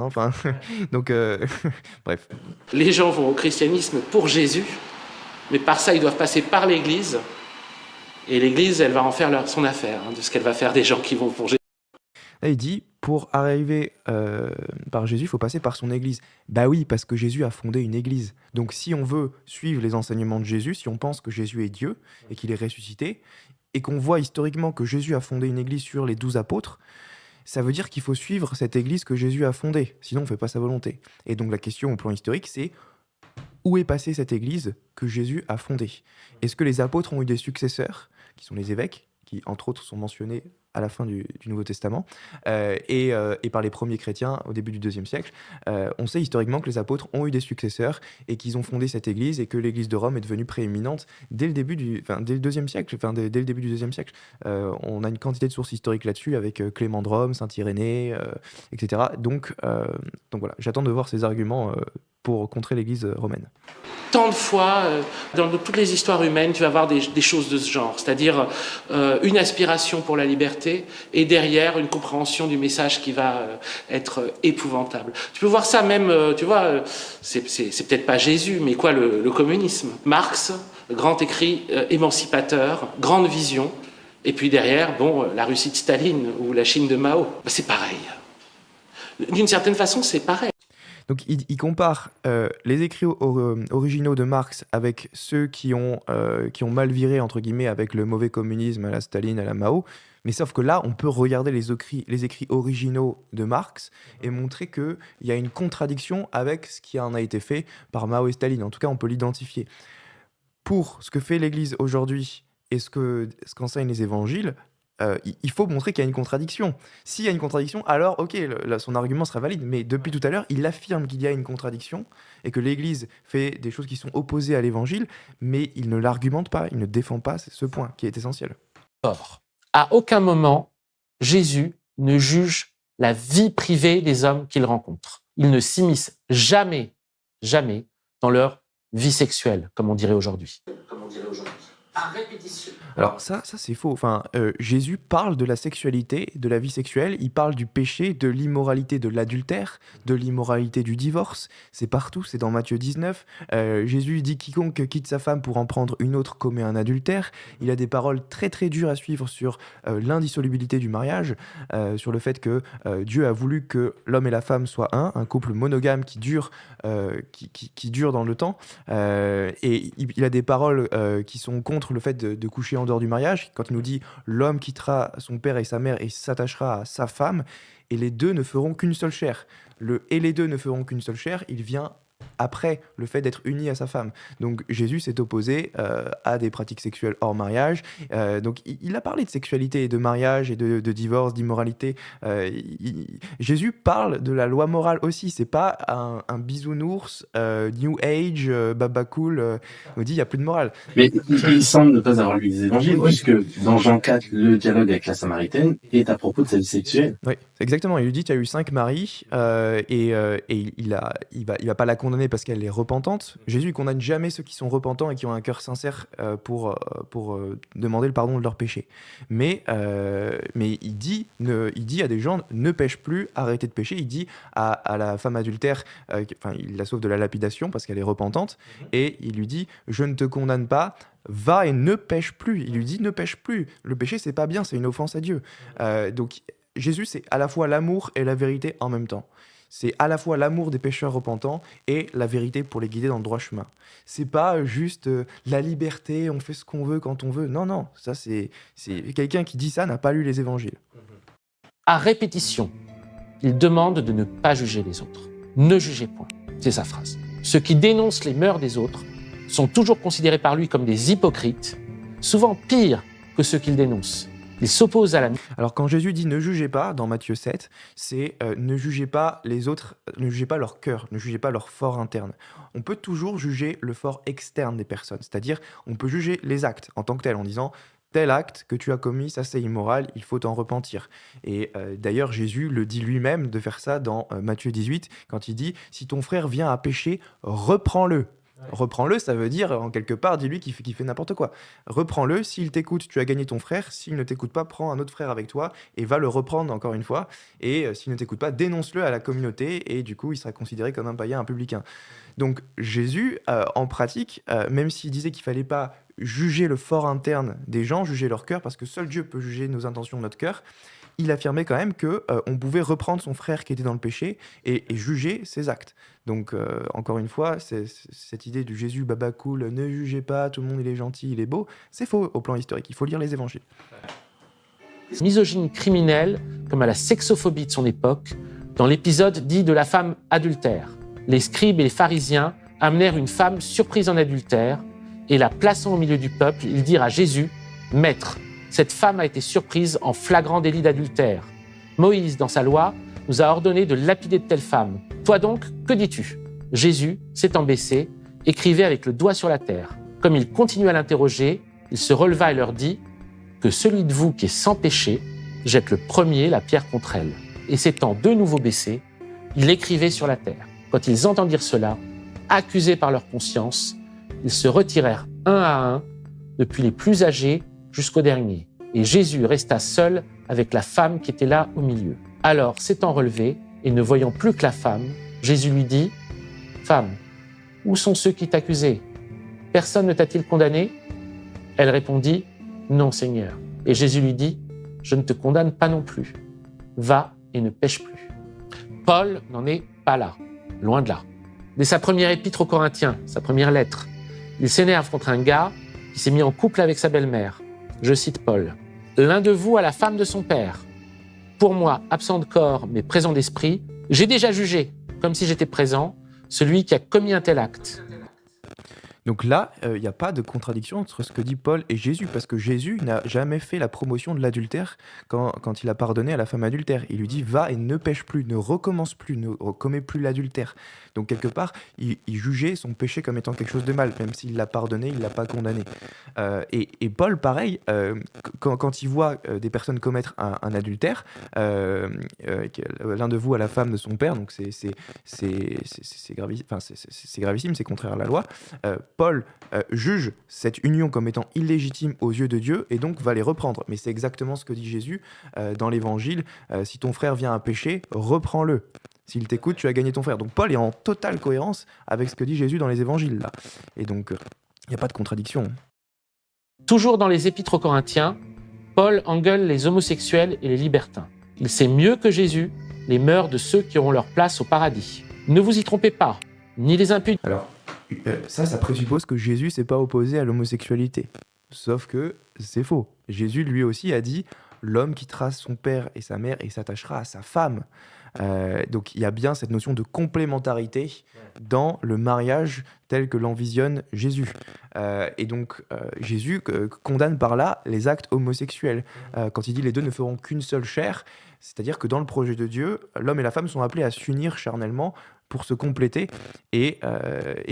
Donc, bref. Les gens vont au christianisme pour Jésus, mais par ça, ils doivent passer par l'Église, et l'Église, elle va en faire son affaire, de ce qu'elle va faire des gens qui vont pour Jésus. Là, il dit, pour arriver par Jésus, il faut passer par son église. Bah oui, parce que Jésus a fondé une église. Donc si on veut suivre les enseignements de Jésus, si on pense que Jésus est Dieu et qu'il est ressuscité, et qu'on voit historiquement que Jésus a fondé une église sur les 12 apôtres, ça veut dire qu'il faut suivre cette église que Jésus a fondée. Sinon, on ne fait pas sa volonté. Et donc la question au plan historique, c'est où est passée cette église que Jésus a fondée? Est-ce que les apôtres ont eu des successeurs, qui sont les évêques, qui entre autres sont mentionnés à la fin du Nouveau Testament, et par les premiers chrétiens au début du IIe siècle. On sait historiquement que les apôtres ont eu des successeurs et qu'ils ont fondé cette église, et que l'église de Rome est devenue prééminente dès le début dès le deuxième siècle, dès le début du IIe siècle. On a une quantité de sources historiques là-dessus, avec Clément de Rome, Saint Irénée, etc. Donc voilà, j'attends de voir ces arguments pour contrer l'église romaine. Tant de fois, dans toutes les histoires humaines, tu vas voir des choses de ce genre, c'est-à-dire une aspiration pour la liberté et derrière une compréhension du message qui va être épouvantable. Tu peux voir ça même, c'est peut-être pas Jésus, mais quoi, le communisme. Marx, grand écrit émancipateur, grande vision, et puis derrière, la Russie de Staline ou la Chine de Mao, c'est pareil. D'une certaine façon, c'est pareil. Donc il compare les écrits originaux de Marx avec ceux qui ont mal viré, entre guillemets, avec le mauvais communisme à la Staline, à la Mao. Mais sauf que là, on peut regarder les écrits originaux de Marx et montrer qu'il y a une contradiction avec ce qui en a été fait par Mao et Staline. En tout cas, on peut l'identifier. Pour ce que fait l'Église aujourd'hui et ce qu'enseignent les évangiles, il faut montrer qu'il y a une contradiction. S'il y a une contradiction, alors ok, son argument sera valide. Mais depuis tout à l'heure, il affirme qu'il y a une contradiction et que l'Église fait des choses qui sont opposées à l'Évangile, mais il ne l'argumente pas, il ne défend pas ce point qui est essentiel. Or, à aucun moment, Jésus ne juge la vie privée des hommes qu'il rencontre. Il ne s'immisce jamais dans leur vie sexuelle, comme on dirait aujourd'hui. À répétition. Alors ça c'est faux. Enfin, Jésus parle de la sexualité, de la vie sexuelle, il parle du péché, de l'immoralité de l'adultère, de l'immoralité du divorce. C'est partout, c'est dans Matthieu 19. Jésus dit « Quiconque quitte sa femme pour en prendre une autre commet un adultère ». Il a des paroles très très dures à suivre sur l'indissolubilité du mariage, sur le fait que Dieu a voulu que l'homme et la femme soient un couple monogame qui dure dans le temps. Et il a des paroles qui sont contre le fait de coucher en dehors du mariage, quand il nous dit « l'homme quittera son père et sa mère et s'attachera à sa femme, et les deux ne feront qu'une seule chair ». Et les deux ne feront qu'une seule chair, il vient après le fait d'être uni à sa femme. Donc Jésus s'est opposé à des pratiques sexuelles hors mariage. Donc il a parlé de sexualité et de mariage et de divorce, d'immoralité. Jésus parle de la loi morale aussi. C'est pas un bisounours, New Age, baba cool, nous dit il n'y a plus de morale. Mais il semble ne pas avoir lu les évangiles, puisque dans Jean 4, le dialogue avec la Samaritaine est à propos de sa vie sexuelle. Oui, exactement. Il lui dit tu as eu 5 maris et il va pas la condamner parce qu'elle est repentante. Jésus, il condamne jamais ceux qui sont repentants et qui ont un cœur sincère pour demander le pardon de leurs péchés. Mais il dit à des gens ne pêche plus, arrêtez de pécher. Il dit à la femme adultère, il la sauve de la lapidation parce qu'elle est repentante, et il lui dit je ne te condamne pas, va et ne pêche plus. Il lui dit ne pêche plus. Le péché, c'est pas bien, c'est une offense à Dieu. Donc Jésus, c'est à la fois l'amour et la vérité en même temps. C'est à la fois l'amour des pécheurs repentants et la vérité pour les guider dans le droit chemin. C'est pas juste la liberté, on fait ce qu'on veut quand on veut. Non, ça c'est quelqu'un qui dit ça n'a pas lu les évangiles. À répétition, il demande de ne pas juger les autres. Ne jugez point, c'est sa phrase. Ceux qui dénoncent les mœurs des autres sont toujours considérés par lui comme des hypocrites, souvent pires que ceux qu'il dénonce. Il s'oppose à la... Alors quand Jésus dit « ne jugez pas » dans Matthieu 7, c'est ne jugez pas les autres, ne jugez pas leur cœur, ne jugez pas leur fort interne. On peut toujours juger le fort externe des personnes, c'est-à-dire on peut juger les actes en tant que tels en disant « tel acte que tu as commis, ça c'est immoral, il faut t'en repentir ». Et d'ailleurs Jésus le dit lui-même de faire ça dans Matthieu 18 quand il dit « si ton frère vient à pécher, reprends-le ». Reprends-le, ça veut dire, en quelque part, dis-lui qu'il fait n'importe quoi. Reprends-le, s'il t'écoute, tu as gagné ton frère. S'il ne t'écoute pas, prends un autre frère avec toi et va le reprendre encore une fois. Et s'il ne t'écoute pas, dénonce-le à la communauté et du coup, il sera considéré comme un païen, un publicain. Donc Jésus, en pratique, même s'il disait qu'il ne fallait pas juger le fort interne des gens, juger leur cœur, parce que seul Dieu peut juger nos intentions, notre cœur, il affirmait quand même qu'on pouvait reprendre son frère qui était dans le péché et juger ses actes. Donc, encore une fois, cette idée du Jésus baba cool, ne jugez pas, tout le monde il est gentil, il est beau, c'est faux au plan historique. Il faut lire les évangiles. Misogynie criminelle, comme à la sexophobie de son époque, dans l'épisode dit de la femme adultère. Les scribes et les pharisiens amenèrent une femme surprise en adultère et la plaçant au milieu du peuple, ils dirent à Jésus « Maître, cette femme a été surprise en flagrant délit d'adultère. Moïse, dans sa loi, nous a ordonné de lapider de telle femme. Toi donc, que dis-tu » Jésus, s'étant baissé, écrivait avec le doigt sur la terre. Comme il continuait à l'interroger, il se releva et leur dit « Que celui de vous qui est sans péché jette le premier la pierre contre elle. » Et s'étant de nouveau baissé, il écrivait sur la terre. Quand ils entendirent cela, accusés par leur conscience, ils se retirèrent un à un, depuis les plus âgés jusqu'au dernier. Et Jésus resta seul avec la femme qui était là au milieu. Alors, s'étant relevé et ne voyant plus que la femme, Jésus lui dit « Femme, où sont ceux qui t'accusaient ? Personne ne t'a-t-il condamné ?» Elle répondit « Non, Seigneur. » Et Jésus lui dit « Je ne te condamne pas non plus. Va et ne pêche plus. » Paul n'en est pas là. Loin de là. Dès sa première épître aux Corinthiens, sa première lettre, il s'énerve contre un gars qui s'est mis en couple avec sa belle-mère. Je cite Paul. « L'un de vous a la femme de son père. Pour moi, absent de corps, mais présent d'esprit, j'ai déjà jugé, comme si j'étais présent, celui qui a commis un tel acte. » Donc là, il n'y a pas de contradiction entre ce que dit Paul et Jésus, parce que Jésus n'a jamais fait la promotion de l'adultère quand il a pardonné à la femme adultère. Il lui dit « Va et ne pêche plus, ne recommence plus, ne commets plus l'adultère ». Donc quelque part, il jugeait son péché comme étant quelque chose de mal, même s'il l'a pardonné, il ne l'a pas condamné. Et Paul, pareil, quand il voit des personnes commettre un adultère, l'un de vous a la femme de son père, donc c'est gravissime, c'est contraire à la loi. Paul juge cette union comme étant illégitime aux yeux de Dieu et donc va les reprendre. Mais c'est exactement ce que dit Jésus dans l'Évangile. Si ton frère vient à pécher, reprends-le. S'il t'écoute, tu as gagné ton frère. Donc Paul est en totale cohérence avec ce que dit Jésus dans les Évangiles, là. Et donc, il n'y a pas de contradiction. Toujours dans les épîtres aux Corinthiens, Paul engueule les homosexuels et les libertins. Il sait mieux que Jésus les mœurs de ceux qui auront leur place au paradis. Ne vous y trompez pas, ni les impudents. Alors, ça présuppose que Jésus s'est pas opposé à l'homosexualité. Sauf que c'est faux. Jésus, lui aussi, a dit « L'homme quittera son père et sa mère et s'attachera à sa femme ». Donc il y a bien cette notion de complémentarité dans le mariage tel que l'envisionne Jésus. Et donc Jésus condamne par là les actes homosexuels. Quand il dit « les deux ne feront qu'une seule chair », c'est-à-dire que dans le projet de Dieu, l'homme et la femme sont appelés à s'unir charnellement pour se compléter et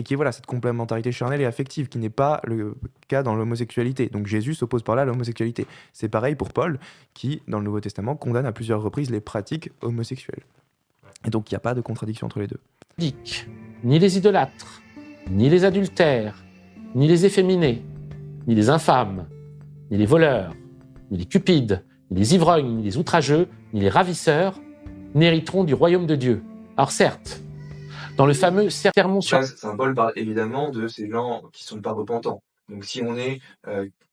qui est voilà, cette complémentarité charnelle et affective qui n'est pas le cas dans l'homosexualité. Donc Jésus s'oppose par là à l'homosexualité. C'est pareil pour Paul qui, dans le Nouveau Testament, condamne à plusieurs reprises les pratiques homosexuelles. Et donc il n'y a pas de contradiction entre les deux. Ni les idolâtres, ni les adultères, ni les efféminés, ni les infâmes, ni les voleurs, ni les cupides, ni les ivrognes, ni les outrageux, ni les ravisseurs n'hériteront du royaume de Dieu. Alors certes, dans le fameux sermon sur... Saint Paul parle évidemment de ces gens qui ne sont pas repentants. Donc si on est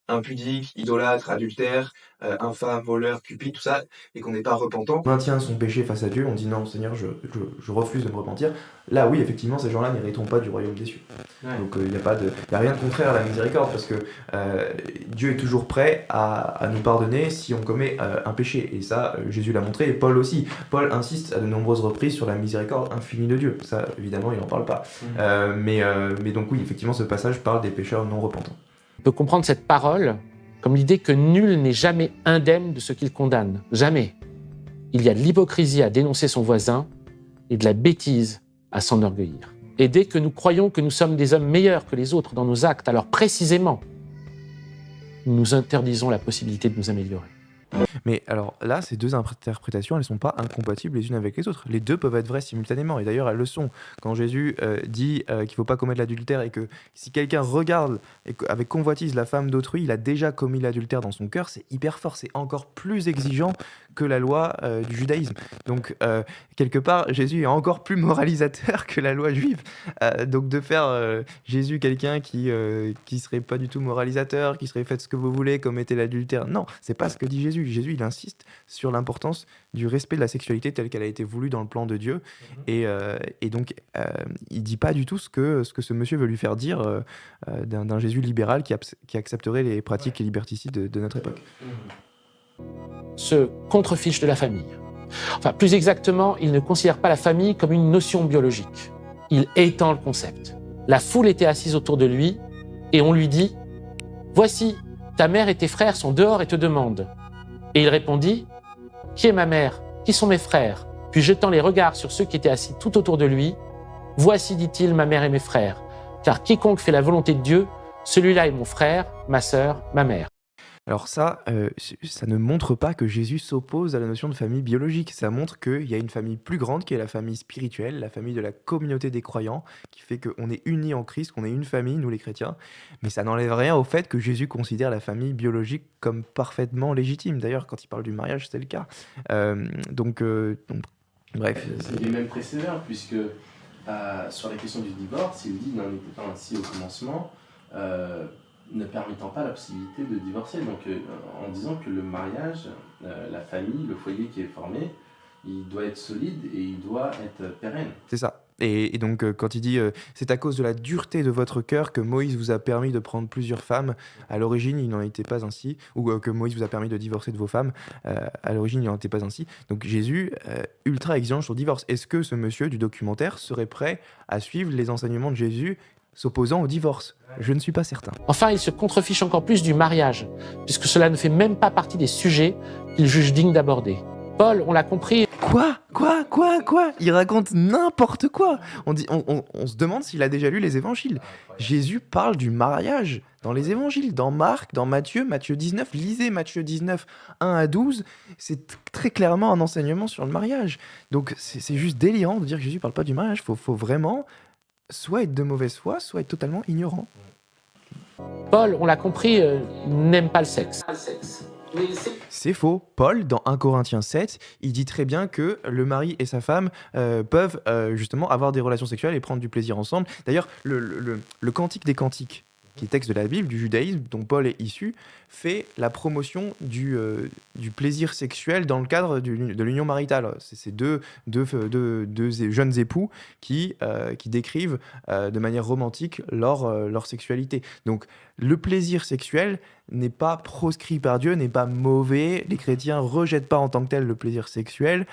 impudique, idolâtre, adultère, infâme, voleur, cupide, tout ça, et qu'on n'est pas repentant, maintient son péché face à Dieu, on dit non Seigneur, je refuse de me repentir. Là oui, effectivement, ces gens-là n'hériteront pas du royaume des cieux. Ouais. Donc il n'y a rien de contraire à la miséricorde, parce que Dieu est toujours prêt à nous pardonner si on commet un péché. Et ça, Jésus l'a montré, et Paul aussi. Paul insiste à de nombreuses reprises sur la miséricorde infinie de Dieu. Ça, évidemment, il n'en parle pas. Mais donc oui, effectivement, ce passage parle des pécheurs non repentants. On peut comprendre cette parole comme l'idée que nul n'est jamais indemne de ce qu'il condamne. Jamais. Il y a de l'hypocrisie à dénoncer son voisin et de la bêtise à s'enorgueillir. Et dès que nous croyons que nous sommes des hommes meilleurs que les autres dans nos actes, alors précisément, nous nous interdisons la possibilité de nous améliorer. Mais alors là, ces deux interprétations, elles ne sont pas incompatibles les unes avec les autres. Les deux peuvent être vraies simultanément, et d'ailleurs elles le sont. Quand Jésus dit qu'il ne faut pas commettre l'adultère et que si quelqu'un regarde avec convoitise la femme d'autrui, il a déjà commis l'adultère dans son cœur, c'est hyper fort, c'est encore plus exigeant que la loi du judaïsme. Donc quelque part, Jésus est encore plus moralisateur que la loi juive. Donc de faire Jésus quelqu'un qui serait pas du tout moralisateur, qui serait faites ce que vous voulez, commettez l'adultère, non, c'est pas ce que dit Jésus. Jésus, il insiste sur l'importance du respect de la sexualité telle qu'elle a été voulue dans le plan de Dieu. Et donc, il dit pas du tout ce que ce monsieur veut lui faire dire d'un Jésus libéral qui accepterait les pratiques liberticides de notre époque. Se contrefiche de la famille. Enfin, plus exactement, il ne considère pas la famille comme une notion biologique. Il étend le concept. La foule était assise autour de lui et on lui dit « Voici, ta mère et tes frères sont dehors et te demandent. » Et il répondit « Qui est ma mère? Qui sont mes frères ?» Puis jetant les regards sur ceux qui étaient assis tout autour de lui, « Voici, dit-il, ma mère et mes frères, car quiconque fait la volonté de Dieu, celui-là est mon frère, ma sœur, ma mère. » Alors ça ne montre pas que Jésus s'oppose à la notion de famille biologique. Ça montre qu'il y a une famille plus grande qui est la famille spirituelle, la famille de la communauté des croyants, qui fait qu'on est unis en Christ, qu'on est une famille, nous les chrétiens. Mais ça n'enlève rien au fait que Jésus considère la famille biologique comme parfaitement légitime. D'ailleurs, quand il parle du mariage, c'est le cas. Donc, bref. Il est même très sévère, puisque sur la question du divorce, il dit « N'en était pas ainsi au commencement ». Ne permettant pas la possibilité de divorcer. Donc, en disant que le mariage, la famille, le foyer qui est formé, il doit être solide et il doit être pérenne. C'est ça. Et donc, quand il dit c'est à cause de la dureté de votre cœur que Moïse vous a permis de prendre plusieurs femmes, à l'origine, il n'en était pas ainsi, ou que Moïse vous a permis de divorcer de vos femmes, à l'origine, il n'en était pas ainsi. Donc, Jésus, ultra exigeant sur le divorce. Est-ce que ce monsieur du documentaire serait prêt à suivre les enseignements de Jésus s'opposant au divorce? Je ne suis pas certain. Enfin, il se contrefiche encore plus du mariage, puisque cela ne fait même pas partie des sujets qu'il juge dignes d'aborder. Paul, on l'a compris. Quoi? Il raconte n'importe quoi. On se demande s'il a déjà lu les évangiles. Jésus parle du mariage dans les évangiles, dans Marc, dans Matthieu 19. Lisez Matthieu 19, 1 à 12. C'est très clairement un enseignement sur le mariage. Donc c'est juste délirant de dire que Jésus parle pas du mariage. Faut vraiment soit être de mauvaise foi, soit être totalement ignorant. Paul, on l'a compris, n'aime pas le sexe. C'est faux. Paul, dans 1 Corinthiens 7, il dit très bien que le mari et sa femme peuvent justement avoir des relations sexuelles et prendre du plaisir ensemble. D'ailleurs, le Cantique des Cantiques, qui est texte de la Bible, du judaïsme, dont Paul est issu, fait la promotion du plaisir sexuel dans le cadre de l'union maritale. C'est deux jeunes époux qui décrivent de manière romantique leur sexualité. Donc, le plaisir sexuel n'est pas proscrit par Dieu, n'est pas mauvais. Les chrétiens ne rejettent pas en tant que tel le plaisir sexuel,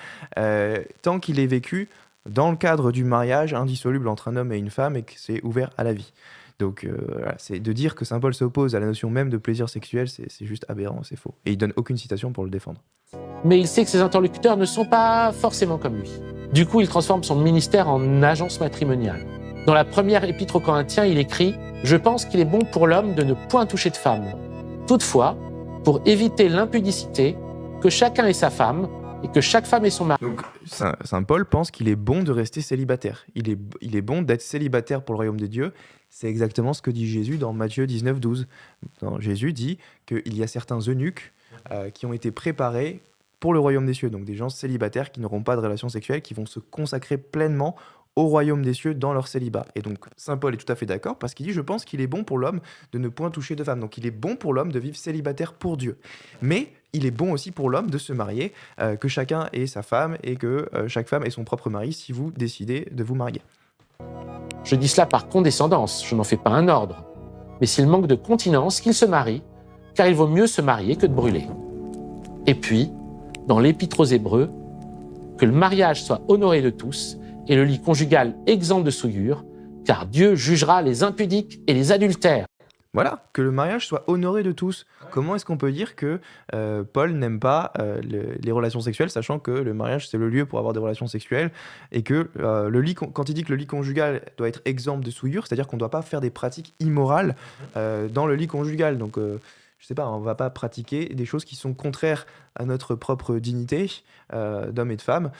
tant qu'il est vécu dans le cadre du mariage indissoluble entre un homme et une femme et que c'est ouvert à la vie. Donc, voilà, c'est de dire que saint Paul s'oppose à la notion même de plaisir sexuel, c'est juste aberrant, c'est faux. Et il donne aucune citation pour le défendre. Mais il sait que ses interlocuteurs ne sont pas forcément comme lui. Du coup, il transforme son ministère en agence matrimoniale. Dans la première épître aux Corinthiens, il écrit « Je pense qu'il est bon pour l'homme de ne point toucher de femme. Toutefois, pour éviter l'impudicité, que chacun ait sa femme, et que chaque femme ait son mari. » Donc, saint Paul pense qu'il est bon de rester célibataire. Il est bon d'être célibataire pour le royaume de Dieu. C'est exactement ce que dit Jésus dans Matthieu 19, 12. Jésus dit qu'il y a certains eunuques qui ont été préparés pour le royaume des cieux. Donc des gens célibataires qui n'auront pas de relations sexuelles, qui vont se consacrer pleinement au royaume des cieux dans leur célibat. Et donc saint Paul est tout à fait d'accord parce qu'il dit « Je pense qu'il est bon pour l'homme de ne point toucher de femme ». Donc il est bon pour l'homme de vivre célibataire pour Dieu. Mais il est bon aussi pour l'homme de se marier, que chacun ait sa femme et que chaque femme ait son propre mari si vous décidez de vous marier. Je dis cela par condescendance, je n'en fais pas un ordre. Mais s'il manque de continence, qu'il se marie, car il vaut mieux se marier que de brûler. Et puis, dans l'Épître aux Hébreux, que le mariage soit honoré de tous et le lit conjugal exempt de souillure, car Dieu jugera les impudiques et les adultères. Voilà, que le mariage soit honoré de tous. Comment est-ce qu'on peut dire que Paul n'aime pas les relations sexuelles, sachant que le mariage, c'est le lieu pour avoir des relations sexuelles, et que quand il dit que le lit conjugal doit être exempt de souillure, c'est-à-dire qu'on ne doit pas faire des pratiques immorales dans le lit conjugal. Donc, je sais pas, on ne va pas pratiquer des choses qui sont contraires à notre propre dignité d'homme et de femme.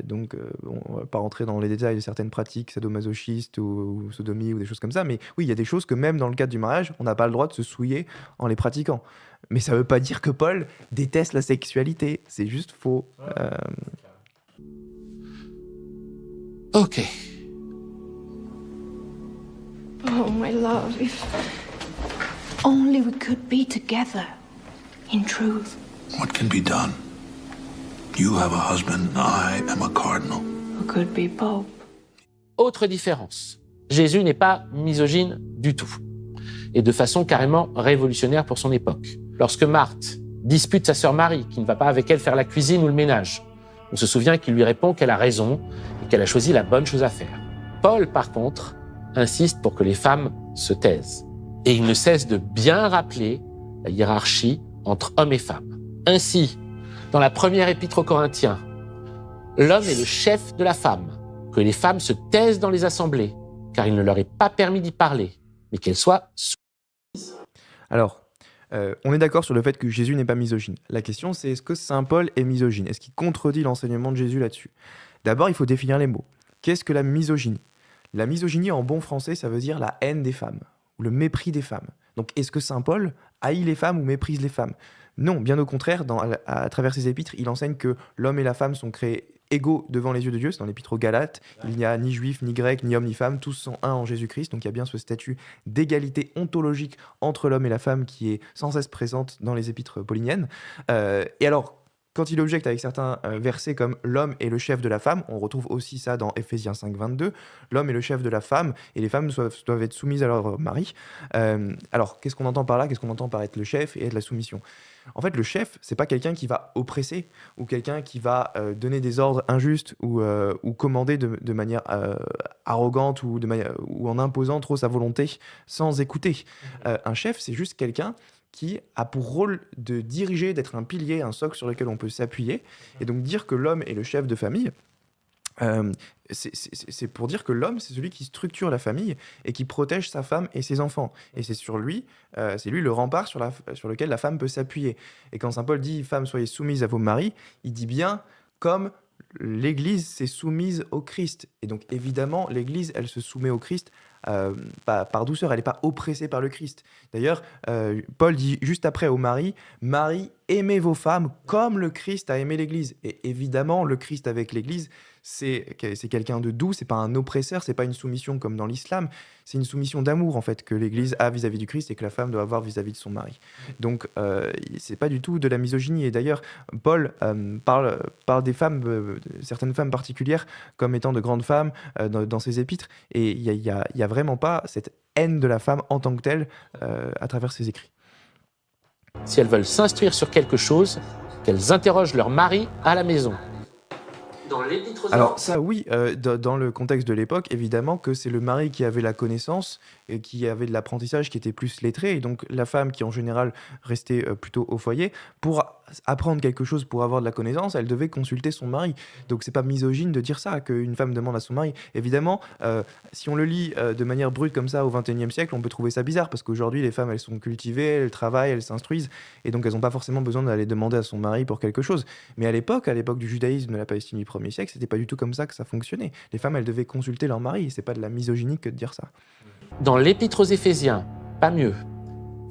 Donc, on ne va pas rentrer dans les détails de certaines pratiques sadomasochistes ou sodomie ou des choses comme ça. Mais oui, il y a des choses que même dans le cadre du mariage, on n'a pas le droit de se souiller en les pratiquant. Mais ça ne veut pas dire que Paul déteste la sexualité. C'est juste faux. Ok. Oh, my love, if only we could be together in truth. What can be done? You have a husband, I am a cardinal. Who could be Pope. Autre différence. Jésus n'est pas misogyne du tout. Et de façon carrément révolutionnaire pour son époque. Lorsque Marthe dispute sa sœur Marie, qui ne va pas avec elle faire la cuisine ou le ménage, on se souvient qu'il lui répond qu'elle a raison et qu'elle a choisi la bonne chose à faire. Paul, par contre, insiste pour que les femmes se taisent. Et il ne cesse de bien rappeler la hiérarchie entre hommes et femmes. Ainsi, dans la première épître aux Corinthiens, l'homme est le chef de la femme, que les femmes se taisent dans les assemblées, car il ne leur est pas permis d'y parler, mais qu'elles soient soumises. Alors, on est d'accord sur le fait que Jésus n'est pas misogyne. La question, c'est est-ce que saint Paul est misogyne? Est-ce qu'il contredit l'enseignement de Jésus là-dessus? D'abord, il faut définir les mots. Qu'est-ce que la misogynie? La misogynie, en bon français, ça veut dire la haine des femmes, ou le mépris des femmes. Donc, est-ce que saint Paul haït les femmes ou méprise les femmes? Non, bien au contraire, à travers ses épîtres, il enseigne que l'homme et la femme sont créés égaux devant les yeux de Dieu. C'est dans l'épître aux Galates. Il n'y a ni juif, ni grec, ni homme, ni femme. Tous sont un en Jésus-Christ. Donc il y a bien ce statut d'égalité ontologique entre l'homme et la femme qui est sans cesse présente dans les épîtres pauliniennes. Et alors, quand il objecte avec certains versets comme l'homme est le chef de la femme, on retrouve aussi ça dans Éphésiens 5:22, l'homme est le chef de la femme et les femmes doivent être soumises à leur mari. Alors, qu'est-ce qu'on entend par là? Qu'est-ce qu'on entend par être le chef et être la soumission? En fait, le chef, c'est pas quelqu'un qui va oppresser ou quelqu'un qui va donner des ordres injustes ou commander de manière arrogante ou en imposant trop sa volonté sans écouter. Un chef, c'est juste quelqu'un qui a pour rôle de diriger, d'être un pilier, un socle sur lequel on peut s'appuyer. Et donc dire que l'homme est le chef de famille, c'est pour dire que l'homme, c'est celui qui structure la famille et qui protège sa femme et ses enfants. Et c'est lui le rempart sur lequel la femme peut s'appuyer. Et quand saint Paul dit « Femmes, soyez soumises à vos maris », il dit bien comme l'Église s'est soumise au Christ. Et donc évidemment, l'Église, elle se soumet au Christ par douceur, elle n'est pas oppressée par le Christ. D'ailleurs, Paul dit juste après au mari, « Marie, aimez vos femmes comme le Christ a aimé l'Église ». Et évidemment, le Christ avec l'Église, c'est quelqu'un de doux, c'est pas un oppresseur, c'est pas une soumission comme dans l'islam, c'est une soumission d'amour en fait que l'Église a vis-à-vis du Christ et que la femme doit avoir vis-à-vis de son mari. Donc c'est pas du tout de la misogynie. Et d'ailleurs, Paul parle des femmes, certaines femmes particulières comme étant de grandes femmes dans ses épîtres, et il y a vraiment pas cette haine de la femme en tant que telle à travers ses écrits. Si elles veulent s'instruire sur quelque chose, qu'elles interrogent leur mari à la maison. Dans l'Épître aux Alors ça oui, dans le contexte de l'époque, évidemment que c'est le mari qui avait la connaissance, et qui avait de l'apprentissage, qui était plus lettré, et donc la femme qui en général restait plutôt au foyer, pour apprendre quelque chose, pour avoir de la connaissance, elle devait consulter son mari. Donc c'est pas misogyne de dire ça, qu'une femme demande à son mari. Évidemment, si on le lit de manière brute comme ça au XXIe siècle, on peut trouver ça bizarre, parce qu'aujourd'hui les femmes elles sont cultivées, elles travaillent, elles s'instruisent, et donc elles n'ont pas forcément besoin d'aller demander à son mari pour quelque chose. Mais à l'époque du judaïsme de la Palestine du 1er siècle, c'était pas du tout comme ça que ça fonctionnait. Les femmes, elles devaient consulter leur mari, c'est pas de la misogynie que de dire ça. Dans l'Épître aux Éphésiens, pas mieux.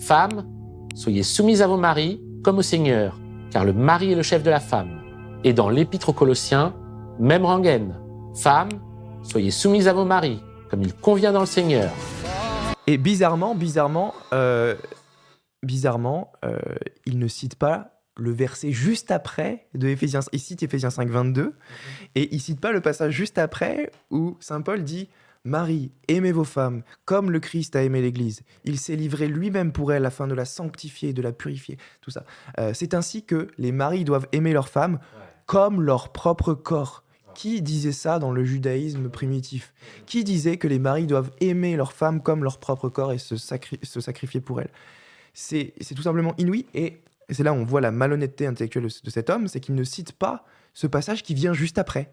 Femmes, soyez soumises à vos maris comme au Seigneur, car le mari est le chef de la femme. Et dans l'Épître aux Colossiens, même rengaine. Femmes, soyez soumises à vos maris, comme il convient dans le Seigneur. Et bizarrement, il ne cite pas le verset juste après de Éphésiens. Il cite Éphésiens 5:22, et il cite pas le passage juste après où saint Paul dit « Marie, aimez vos femmes comme le Christ a aimé l'Église. Il s'est livré lui-même pour elle afin de la sanctifier, de la purifier. » Tout ça. C'est ainsi que les maris doivent aimer leurs femmes comme leur propre corps. Qui disait ça dans le judaïsme primitif? Qui disait que les maris doivent aimer leurs femmes comme leur propre corps et se sacrifier pour elles? C'est tout simplement inouï, et c'est là où on voit la malhonnêteté intellectuelle de cet homme, c'est qu'il ne cite pas ce passage qui vient juste après.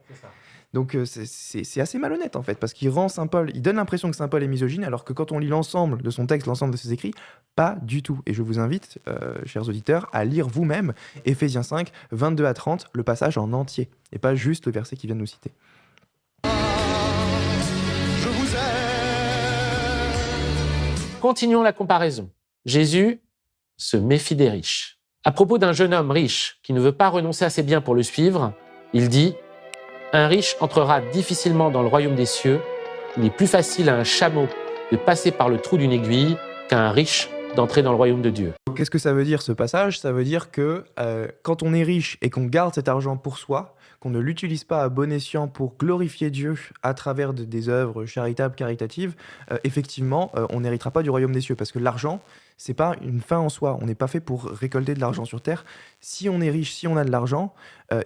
Donc c'est assez malhonnête en fait, parce qu'il rend saint Paul, il donne l'impression que saint Paul est misogyne, alors que quand on lit l'ensemble de son texte, l'ensemble de ses écrits, pas du tout. Et je vous invite, chers auditeurs, à lire vous-même Éphésiens 5, 22 à 30, le passage en entier, et pas juste le verset qu'il vient de nous citer. Continuons la comparaison. Jésus se méfie des riches. À propos d'un jeune homme riche qui ne veut pas renoncer à ses biens pour le suivre, il dit « Un riche entrera difficilement dans le royaume des cieux. Il est plus facile à un chameau de passer par le trou d'une aiguille qu'à un riche d'entrer dans le royaume de Dieu. » Qu'est-ce que ça veut dire ce passage? Ça veut dire que quand on est riche et qu'on garde cet argent pour soi, qu'on ne l'utilise pas à bon escient pour glorifier Dieu à travers des œuvres charitables, caritatives, effectivement, on n'héritera pas du royaume des cieux, parce que l'argent, c'est pas une fin en soi. On n'est pas fait pour récolter de l'argent sur terre. Si on est riche, si on a de l'argent,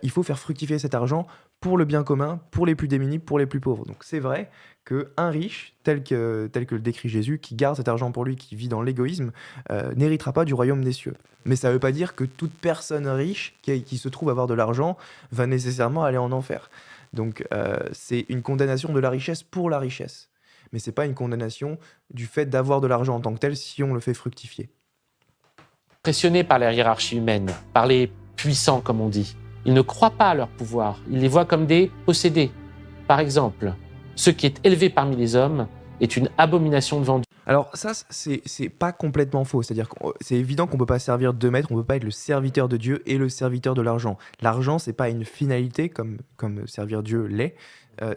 il faut faire fructifier cet argent pour le bien commun, pour les plus démunis, pour les plus pauvres. Donc c'est vrai qu'un riche, tel que le décrit Jésus, qui garde cet argent pour lui, qui vit dans l'égoïsme, n'héritera pas du royaume des cieux. Mais ça ne veut pas dire que toute personne riche qui se trouve avoir de l'argent va nécessairement aller en enfer. Donc c'est une condamnation de la richesse pour la richesse. Mais ce n'est pas une condamnation du fait d'avoir de l'argent en tant que tel si on le fait fructifier. Impressionnés par la hiérarchie humaine, par les puissants comme on dit, ils ne croient pas à leur pouvoir, ils les voient comme des possédés. Par exemple, ce qui est élevé parmi les hommes est une abomination devant Dieu. Alors ça, c'est pas complètement faux. C'est-à-dire que c'est évident qu'on peut pas servir deux maîtres, on peut pas être le serviteur de Dieu et le serviteur de l'argent. L'argent, c'est pas une finalité comme servir Dieu l'est.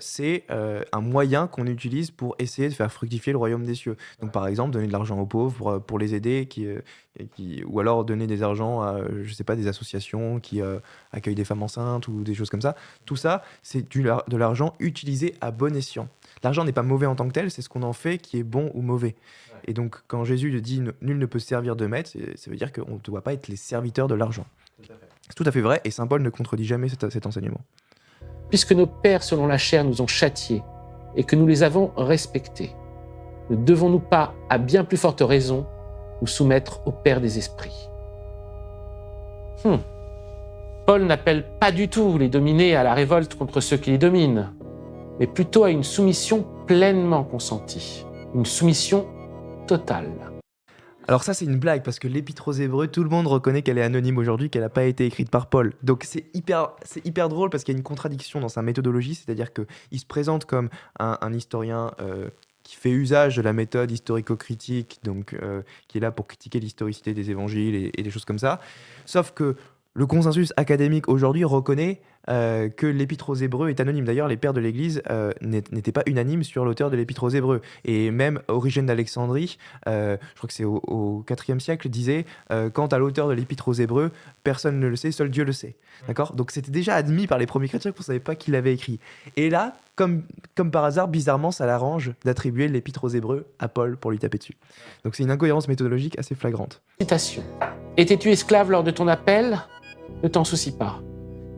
c'est un moyen qu'on utilise pour essayer de faire fructifier le royaume des cieux. Donc par exemple, donner de l'argent aux pauvres pour les aider, ou alors donner des argents à, je sais pas, des associations qui accueillent des femmes enceintes ou des choses comme ça. Tout ça, c'est de l'argent utilisé à bon escient. L'argent n'est pas mauvais en tant que tel, c'est ce qu'on en fait qui est bon ou mauvais. Et donc quand Jésus dit « nul ne peut servir de maître », ça veut dire qu'on ne doit pas être les serviteurs de l'argent. C'est tout à fait vrai, et saint Paul ne contredit jamais cet enseignement. Puisque nos pères selon la chair nous ont châtiés et que nous les avons respectés, ne devons-nous pas, à bien plus forte raison, nous soumettre au Père des esprits? Paul n'appelle pas du tout les dominés à la révolte contre ceux qui les dominent, mais plutôt à une soumission pleinement consentie, une soumission totale. Alors ça, c'est une blague, parce que l'Épître aux Hébreux, tout le monde reconnaît qu'elle est anonyme aujourd'hui, qu'elle n'a pas été écrite par Paul. Donc c'est hyper drôle, parce qu'il y a une contradiction dans sa méthodologie, c'est-à-dire qu'il se présente comme un historien qui fait usage de la méthode historico-critique, donc qui est là pour critiquer l'historicité des évangiles et des choses comme ça. Sauf que le consensus académique aujourd'hui reconnaît que l'Épître aux Hébreux est anonyme. D'ailleurs, les pères de l'Église n'étaient pas unanimes sur l'auteur de l'Épître aux Hébreux. Et même Origène d'Alexandrie, je crois que c'est au IVe siècle, disait quant à l'auteur de l'Épître aux Hébreux, personne ne le sait, seul Dieu le sait. D'accord ? Donc c'était déjà admis par les premiers chrétiens qu'on ne savait pas qui l'avait écrit. Et là, comme par hasard, bizarrement, ça l'arrange d'attribuer l'Épître aux Hébreux à Paul pour lui taper dessus. Donc c'est une incohérence méthodologique assez flagrante. Citation. Étais-tu esclave lors de ton appel ? Ne t'en soucie pas.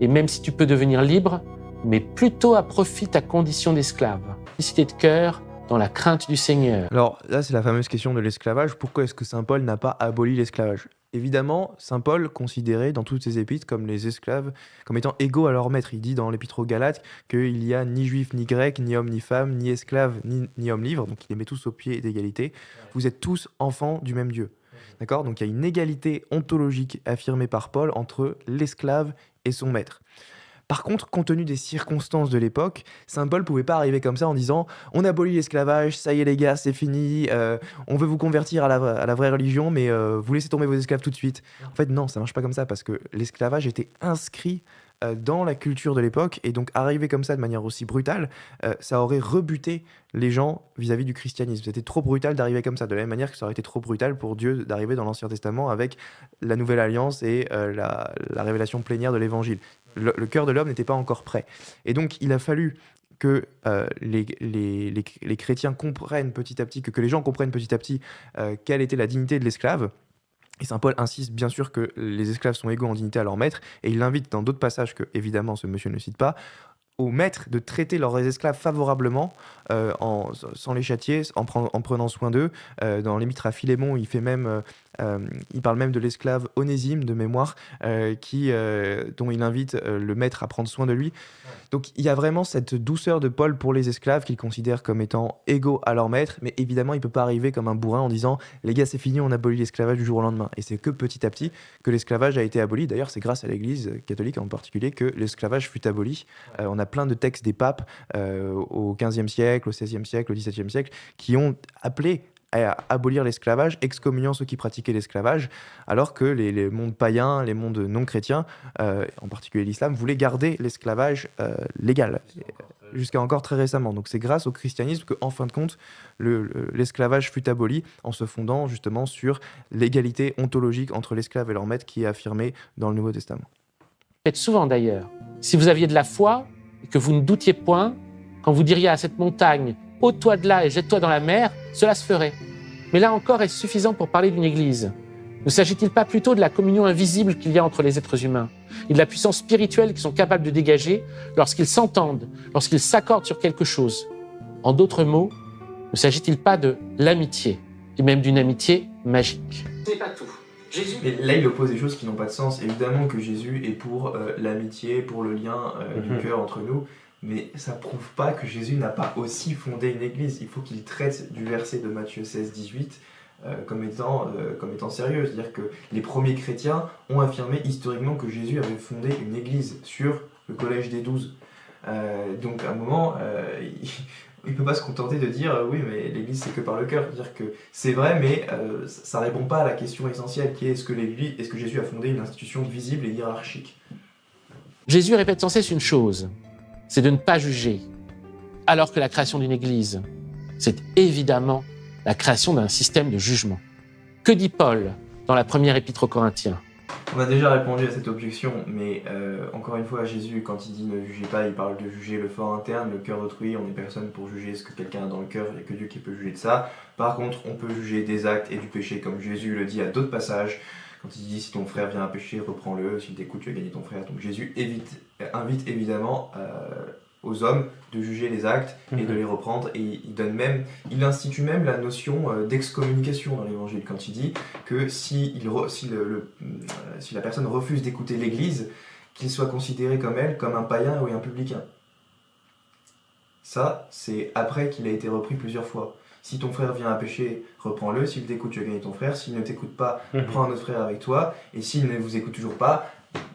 Et même si tu peux devenir libre, mais plutôt à profit ta condition d'esclave. Simplicité de cœur, dans la crainte du Seigneur. Alors là, c'est la fameuse question de l'esclavage. Pourquoi est-ce que saint Paul n'a pas aboli l'esclavage ? Évidemment, saint Paul considérait dans toutes ses épîtres comme les esclaves comme étant égaux à leur maître. Il dit dans l'épître aux Galates qu'il n'y a ni juif ni grec, ni homme ni femme, ni esclave ni homme libre. Donc il les met tous au pied d'égalité. Vous êtes tous enfants du même Dieu. D'accord ? Donc il y a une égalité ontologique affirmée par Paul entre l'esclave et son maître. Par contre, compte tenu des circonstances de l'époque, saint Paul ne pouvait pas arriver comme ça en disant « On abolit l'esclavage, ça y est les gars, c'est fini, on veut vous convertir à la vraie religion, mais vous laissez tomber vos esclaves tout de suite. » En fait, non, ça ne marche pas comme ça, parce que l'esclavage était inscrit dans la culture de l'époque, et donc arriver comme ça de manière aussi brutale, ça aurait rebuté les gens vis-à-vis du christianisme. C'était trop brutal d'arriver comme ça, de la même manière que ça aurait été trop brutal pour Dieu d'arriver dans l'Ancien Testament avec la Nouvelle Alliance et la révélation plénière de l'Évangile. Le cœur de l'homme n'était pas encore prêt. Et donc il a fallu que les chrétiens comprennent petit à petit, que les gens comprennent petit à petit quelle était la dignité de l'esclave. Et saint Paul insiste bien sûr que les esclaves sont égaux en dignité à leur maître, et il invite dans d'autres passages que, évidemment, ce monsieur ne cite pas, aux maîtres de traiter leurs esclaves favorablement, sans les châtier, en prenant soin d'eux. Dans l'épître à Philémon, il parle même de l'esclave Onésime, de mémoire, dont il invite le maître à prendre soin de lui. Donc il y a vraiment cette douceur de Paul pour les esclaves qu'il considère comme étant égaux à leur maître, mais évidemment il ne peut pas arriver comme un bourrin en disant « les gars c'est fini, on abolit l'esclavage du jour au lendemain ». Et c'est que petit à petit que l'esclavage a été aboli. D'ailleurs c'est grâce à l'Église catholique en particulier que l'esclavage fut aboli. On a plein de textes des papes au XVe siècle, au XVIe siècle, au XVIIe siècle qui ont appelé à abolir l'esclavage, excommuniant ceux qui pratiquaient l'esclavage, alors que les mondes païens, les mondes non chrétiens, en particulier l'islam, voulaient garder l'esclavage légal, jusqu'à encore très récemment. Donc c'est grâce au christianisme qu'en fin de compte, l'esclavage fut aboli, en se fondant justement sur l'égalité ontologique entre l'esclave et leur maître qui est affirmée dans le Nouveau Testament. Faites souvent d'ailleurs. Si vous aviez de la foi et que vous ne doutiez point, quand vous diriez à cette montagne « ôte-toi de là et jette-toi dans la mer », cela se ferait. Mais là encore, est-ce suffisant pour parler d'une église ? Ne s'agit-il pas plutôt de la communion invisible qu'il y a entre les êtres humains et de la puissance spirituelle qu'ils sont capables de dégager lorsqu'ils s'entendent, lorsqu'ils s'accordent sur quelque chose ? En d'autres mots, ne s'agit-il pas de l'amitié, et même d'une amitié magique ? Ce n'est pas tout. Jésus... Mais là, il oppose des choses qui n'ont pas de sens. Évidemment que Jésus est pour l'amitié, pour le lien du cœur entre nous, mais ça ne prouve pas que Jésus n'a pas aussi fondé une église. Il faut qu'il traite du verset de Matthieu 16, 18 comme étant sérieux. C'est-à-dire que les premiers chrétiens ont affirmé historiquement que Jésus avait fondé une église sur le collège des 12. Donc à un moment, il ne peut pas se contenter de dire oui, mais l'église c'est que par le cœur. C'est-à-dire que c'est vrai, mais ça ne répond pas à la question essentielle qui est est-ce que Jésus a fondé une institution visible et hiérarchique ? Jésus répète sans cesse une chose, c'est de ne pas juger. alors que la création d'une Église, c'est évidemment la création d'un système de jugement. Que dit Paul dans la première épître aux Corinthiens ? On a déjà répondu à cette objection, mais encore une fois, Jésus, quand il dit ne jugez pas, il parle de juger le fort interne, le cœur d'autrui. On n'est personne pour juger ce que quelqu'un a dans le cœur, il n'y a que Dieu qui peut juger de ça. Par contre, on peut juger des actes et du péché, comme Jésus le dit à d'autres passages. Quand il dit si ton frère vient à pécher, reprends-le, s'il t'écoute, tu vas gagner ton frère. Donc Jésus invite évidemment aux hommes de juger les actes et de les reprendre, et il institue même la notion d'excommunication dans l'évangile quand il dit que si la personne refuse d'écouter l'église, qu'il soit considéré comme un païen ou un publicain. Ça, c'est après qu'il a été repris plusieurs fois. Si ton frère vient à pécher, reprends-le. S'il t'écoute, tu vas gagner ton frère. S'il ne t'écoute pas, prends un autre frère avec toi. Et s'il ne vous écoute toujours pas,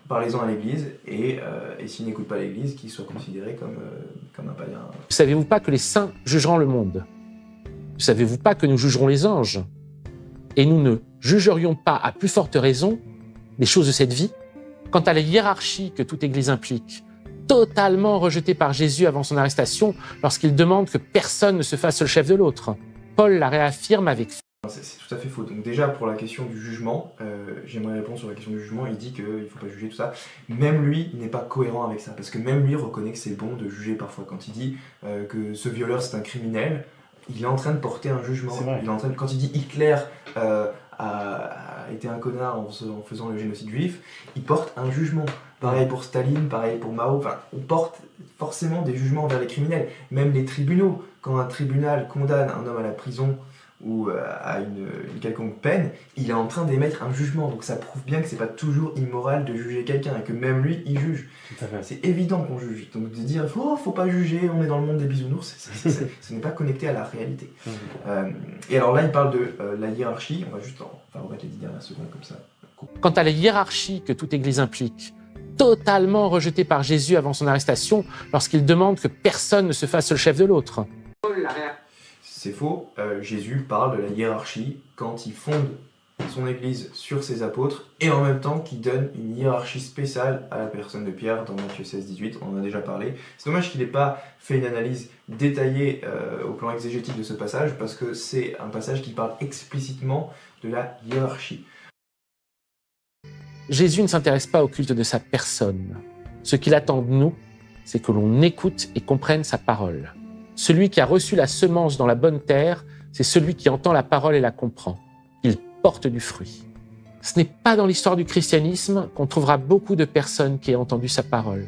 parlez-en à l'église. Et s'il n'écoute pas l'église, qu'il soit considéré comme un païen. Ne savez-vous pas que les saints jugeront le monde ? Ne savez-vous pas que nous jugerons les anges ? Et nous ne jugerions pas, à plus forte raison, des choses de cette vie ? Quant à la hiérarchie que toute Église implique, totalement rejetée par Jésus avant son arrestation, lorsqu'il demande que personne ne se fasse le chef de l'autre, Paul la réaffirme avec... C'est tout à fait faux. Donc déjà, pour la question du jugement, j'aimerais répondre sur la question du jugement. Il dit qu'il ne faut pas juger, tout ça. Même lui, il n'est pas cohérent avec ça, parce que même lui reconnaît que c'est bon de juger parfois. Quand il dit que ce violeur, c'est un criminel, il est en train de porter un jugement. Quand il dit Hitler a été un connard en faisant le génocide juif, il porte un jugement. Pareil pour Staline, pareil pour Mao. Enfin, on porte forcément des jugements vers les criminels. Même les tribunaux, quand un tribunal condamne un homme à la prison ou à une quelconque peine, il est en train d'émettre un jugement. Donc ça prouve bien que c'est pas toujours immoral de juger quelqu'un et que même lui, il juge. C'est évident qu'on juge. Donc de dire faut pas juger, on est dans le monde des bisounours, ce n'est pas connecté à la réalité. Et alors là, il parle de la hiérarchie. On va remettre les 10 dernières secondes comme ça. Quant à la hiérarchie que toute Église implique, totalement rejetée par Jésus avant son arrestation, lorsqu'il demande que personne ne se fasse le chef de l'autre. C'est faux. Jésus parle de la hiérarchie quand il fonde son Église sur ses apôtres et en même temps qu'il donne une hiérarchie spéciale à la personne de Pierre dans Matthieu 16-18. On en a déjà parlé. C'est dommage qu'il n'ait pas fait une analyse détaillée au plan exégétique de ce passage parce que c'est un passage qui parle explicitement de la hiérarchie. Jésus ne s'intéresse pas au culte de sa personne. Ce qu'il attend de nous, c'est que l'on écoute et comprenne sa parole. Celui qui a reçu la semence dans la bonne terre, c'est celui qui entend la parole et la comprend. Il porte du fruit. Ce n'est pas dans l'histoire du christianisme qu'on trouvera beaucoup de personnes qui aient entendu sa parole.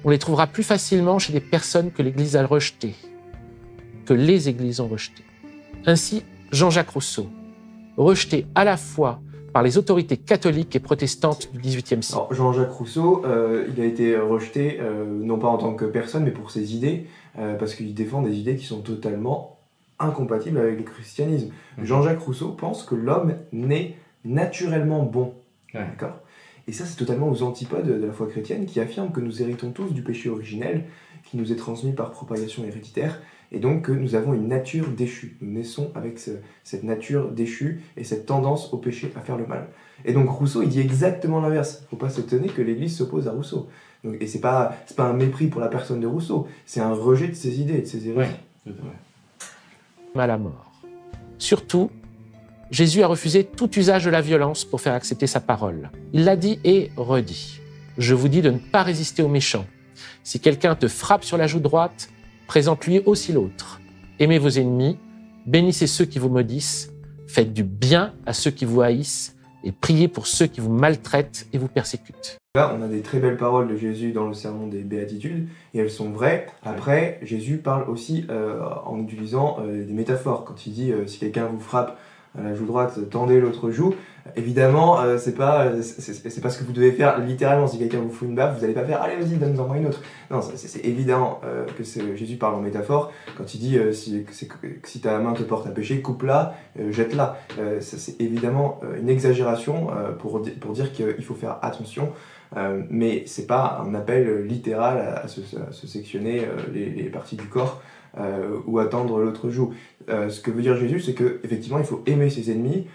On les trouvera plus facilement chez des personnes que l'Église a rejetées, que les Églises ont rejetées. Ainsi, Jean-Jacques Rousseau, rejeté à la fois par les autorités catholiques et protestantes du XVIIIe siècle. Alors, Jean-Jacques Rousseau, il a été rejeté, non pas en tant que personne, mais pour ses idées, parce qu'il défend des idées qui sont totalement incompatibles avec le christianisme. Jean-Jacques Rousseau pense que l'homme naît naturellement bon. Ouais. D'accord ? Et ça, c'est totalement aux antipodes de la foi chrétienne, qui affirme que nous héritons tous du péché originel, qui nous est transmis par propagation héréditaire, et donc que nous avons une nature déchue. Nous naissons avec cette nature déchue et cette tendance au péché, à faire le mal. Et donc Rousseau, il dit exactement l'inverse. Il ne faut pas s'étonner que l'Église s'oppose à Rousseau. Donc, et c'est pas un mépris pour la personne de Rousseau, c'est un rejet de ses idées et de ses hérésies. À la mort. Surtout, Jésus a refusé tout usage de la violence pour faire accepter sa parole. Il l'a dit et redit. Je vous dis de ne pas résister aux méchants. Si quelqu'un te frappe sur la joue droite, présente-lui aussi l'autre. Aimez vos ennemis, bénissez ceux qui vous maudissent, faites du bien à ceux qui vous haïssent et priez pour ceux qui vous maltraitent et vous persécutent. Là, on a des très belles paroles de Jésus dans le sermon des Béatitudes, et elles sont vraies. Après, Jésus parle aussi en utilisant des métaphores. Quand il dit « si quelqu'un vous frappe à la joue droite, tendez l'autre joue », évidemment, c'est pas ce que vous devez faire littéralement. Si quelqu'un vous fout une baffe, vous n'allez pas faire « allez, vas-y, donne-en moi une autre ». Non, c'est évident que Jésus parle en métaphore. Quand il dit si ta main te porte à pécher, coupe-la, jette-la ». C'est évidemment une exagération pour dire qu'il faut faire attention. Mais c'est pas un appel littéral à se sectionner les parties du corps ou à tendre l'autre joue. Ce que veut dire Jésus, c'est qu'effectivement, il faut aimer ses ennemis,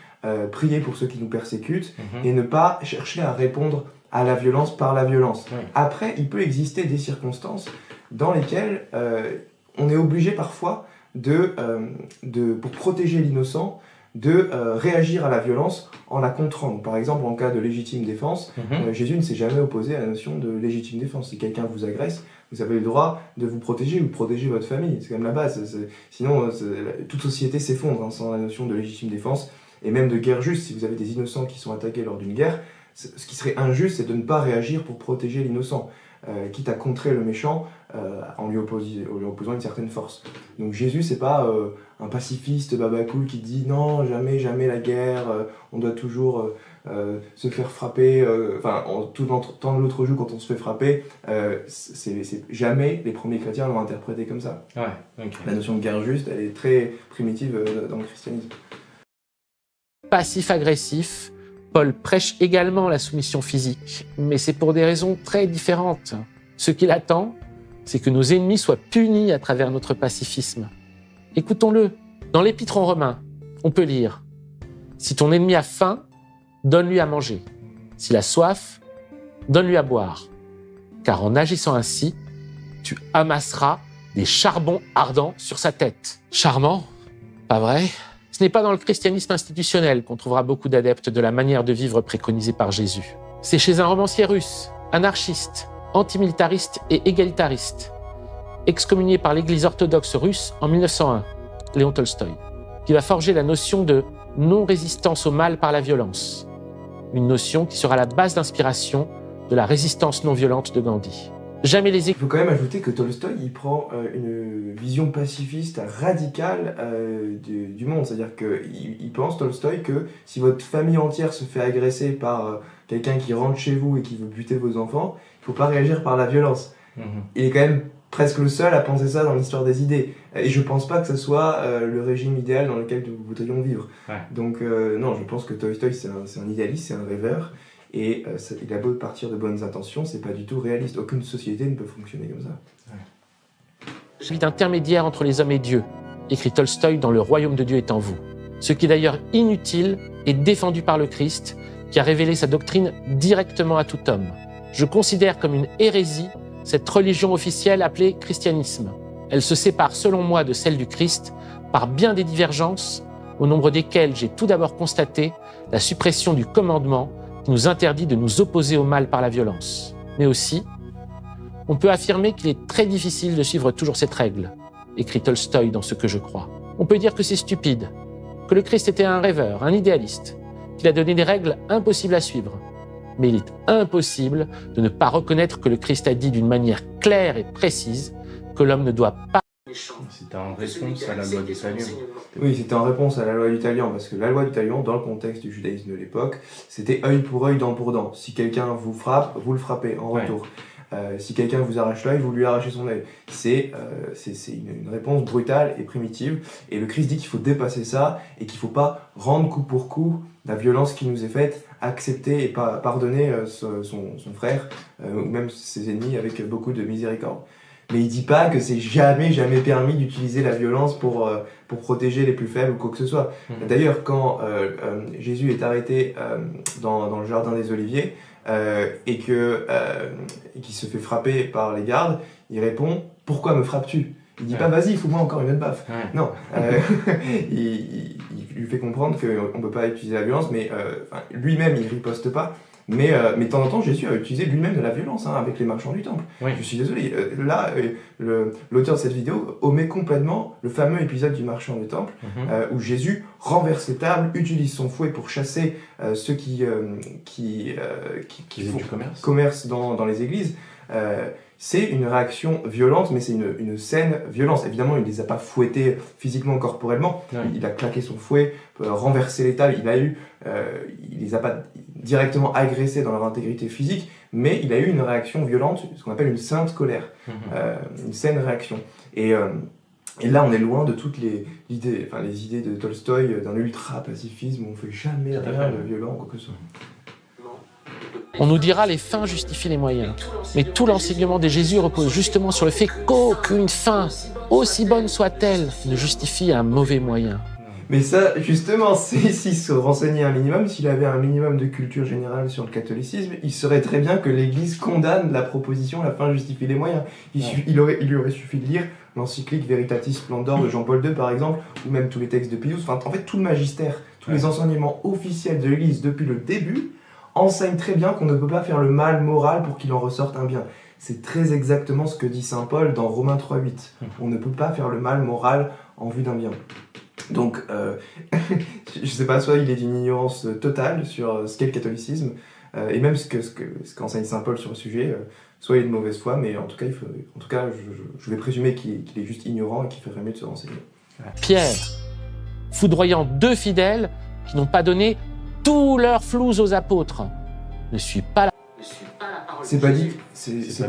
prier pour ceux qui nous persécutent, et ne pas chercher à répondre à la violence par la violence. Après, il peut exister des circonstances dans lesquelles on est obligé parfois pour protéger l'innocent, de réagir à la violence en la contrant. Donc, par exemple, en cas de légitime défense, Jésus ne s'est jamais opposé à la notion de légitime défense. Si quelqu'un vous agresse, vous avez le droit de vous protéger ou de protéger votre famille. C'est quand même la base. Sinon, toute société s'effondre hein, sans la notion de légitime défense et même de guerre juste. Si vous avez des innocents qui sont attaqués lors d'une guerre, ce qui serait injuste, c'est de ne pas réagir pour protéger l'innocent, quitte à contrer le méchant en lui opposant une certaine force. Donc Jésus, c'est pas un pacifiste babacool qui dit non, jamais, jamais la guerre, on doit toujours se faire frapper, tout dans l'autre joue quand on se fait frapper, c'est jamais les premiers chrétiens l'ont interprété comme ça. Ouais, okay. La notion de guerre juste, elle est très primitive dans le christianisme. Passif-agressif, Paul prêche également la soumission physique, mais c'est pour des raisons très différentes. Ce qu'il attend, c'est que nos ennemis soient punis à travers notre pacifisme. Écoutons-le. Dans l'Épître aux Romains, on peut lire « Si ton ennemi a faim, donne-lui à manger. S'il a soif, donne-lui à boire. Car en agissant ainsi, tu amasseras des charbons ardents sur sa tête. » Charmant, pas vrai ? Ce n'est pas dans le christianisme institutionnel qu'on trouvera beaucoup d'adeptes de la manière de vivre préconisée par Jésus. C'est chez un romancier russe, anarchiste, antimilitariste et égalitariste, excommunié par l'Église orthodoxe russe en 1901, Léon Tolstoï, qui va forger la notion de non-résistance au mal par la violence, une notion qui sera la base d'inspiration de la résistance non violente de Gandhi. Jamais les... Il faut quand même ajouter que Tolstoï, il prend une vision pacifiste radicale du monde. C'est-à-dire qu'il pense, Tolstoï, que si votre famille entière se fait agresser par quelqu'un qui rentre chez vous et qui veut buter vos enfants, il ne faut pas réagir par la violence. Il est quand même presque le seul à penser ça dans l'histoire des idées. Et je ne pense pas que ce soit le régime idéal dans lequel nous voudrions vivre. Ouais. Donc non, je pense que Tolstoï, c'est un idéaliste, c'est un rêveur. Et il a beau partir de bonnes intentions, c'est pas du tout réaliste. Aucune société ne peut fonctionner comme ça. Ouais. Je suis d'intermédiaire entre les hommes et Dieu, écrit Tolstoï dans Le Royaume de Dieu est en vous. Ce qui est d'ailleurs inutile et défendu par le Christ, qui a révélé sa doctrine directement à tout homme. Je considère comme une hérésie cette religion officielle appelée christianisme. Elle se sépare selon moi de celle du Christ par bien des divergences, au nombre desquelles j'ai tout d'abord constaté la suppression du commandement qui nous interdit de nous opposer au mal par la violence. Mais aussi, on peut affirmer qu'il est très difficile de suivre toujours cette règle, écrit Tolstoï dans Ce que je crois. On peut dire que c'est stupide, que le Christ était un rêveur, un idéaliste, qu'il a donné des règles impossibles à suivre. Mais il est impossible de ne pas reconnaître que le Christ a dit d'une manière claire et précise que l'homme ne doit pas... C'était en réponse à la loi du talion. Oui, c'était en réponse à la loi du talion, parce que la loi du talion, dans le contexte du judaïsme de l'époque, c'était œil pour œil, dent pour dent. Si quelqu'un vous frappe, vous le frappez en retour. Si quelqu'un vous arrache l'œil, vous lui arrachez son œil. C'est une réponse brutale et primitive. Et le Christ dit qu'il faut dépasser ça et qu'il ne faut pas rendre coup pour coup la violence qui nous est faite, accepter et pardonner son frère ou même ses ennemis avec beaucoup de miséricorde. Mais il dit pas que c'est jamais permis d'utiliser la violence pour protéger les plus faibles ou quoi que ce soit. D'ailleurs, quand Jésus est arrêté dans le jardin des Oliviers et qu'il se fait frapper par les gardes, il répond « Pourquoi me frappes-tu » Il dit pas « Vas-y, fous-moi encore une autre baffe ». Non, il lui fait comprendre qu'on peut pas utiliser la violence, mais lui-même il riposte pas. Mais de temps en temps, Jésus a utilisé lui-même de la violence avec les marchands du temple. Oui. Je suis désolé. Là, l'auteur de cette vidéo omet complètement le fameux épisode du marchand du temple où Jésus renverse les tables, utilise son fouet pour chasser ceux qui font commerce dans les églises. C'est une réaction violente, mais c'est une saine violence. Évidemment, il ne les a pas fouettés physiquement, corporellement. Oui. Il a claqué son fouet, renversé les tables. Il les a pas directement agressés dans leur intégrité physique, mais il a eu une réaction violente, ce qu'on appelle une sainte colère, une saine réaction. Et là, on est loin de toutes les idées de Tolstoï d'un ultra-pacifisme où on ne fait jamais rien de violent, quoi que ce soit. On nous dira les fins justifient les moyens. Mais tout l'enseignement de Jésus repose justement sur le fait qu'aucune fin, aussi bonne soit-elle, ne justifie un mauvais moyen. Mais ça, justement, s'il se renseignait un minimum, s'il avait un minimum de culture générale sur le catholicisme, il saurait très bien que l'Église condamne la proposition « la fin justifie les moyens ». Il lui aurait suffi de lire l'encyclique Veritatis Splendor de Jean-Paul II par exemple, ou même tous les textes de Pius, enfin en fait tout le magistère, tous les enseignements officiels de l'Église depuis le début enseignent très bien qu'on ne peut pas faire le mal moral pour qu'il en ressorte un bien. C'est très exactement ce que dit saint Paul dans Romains 3,8. On ne peut pas faire le mal moral en vue d'un bien. Donc, je sais pas, soit il est d'une ignorance totale sur ce qu'est le catholicisme, et même ce qu'enseigne saint Paul sur le sujet, soit il est de mauvaise foi, mais en tout cas, je vais présumer qu'il est juste ignorant et qu'il ferait mieux de se renseigner. Pierre, foudroyant 2 fidèles qui n'ont pas donné tous leurs flous aux apôtres, ne suit pas la parole. C'est pas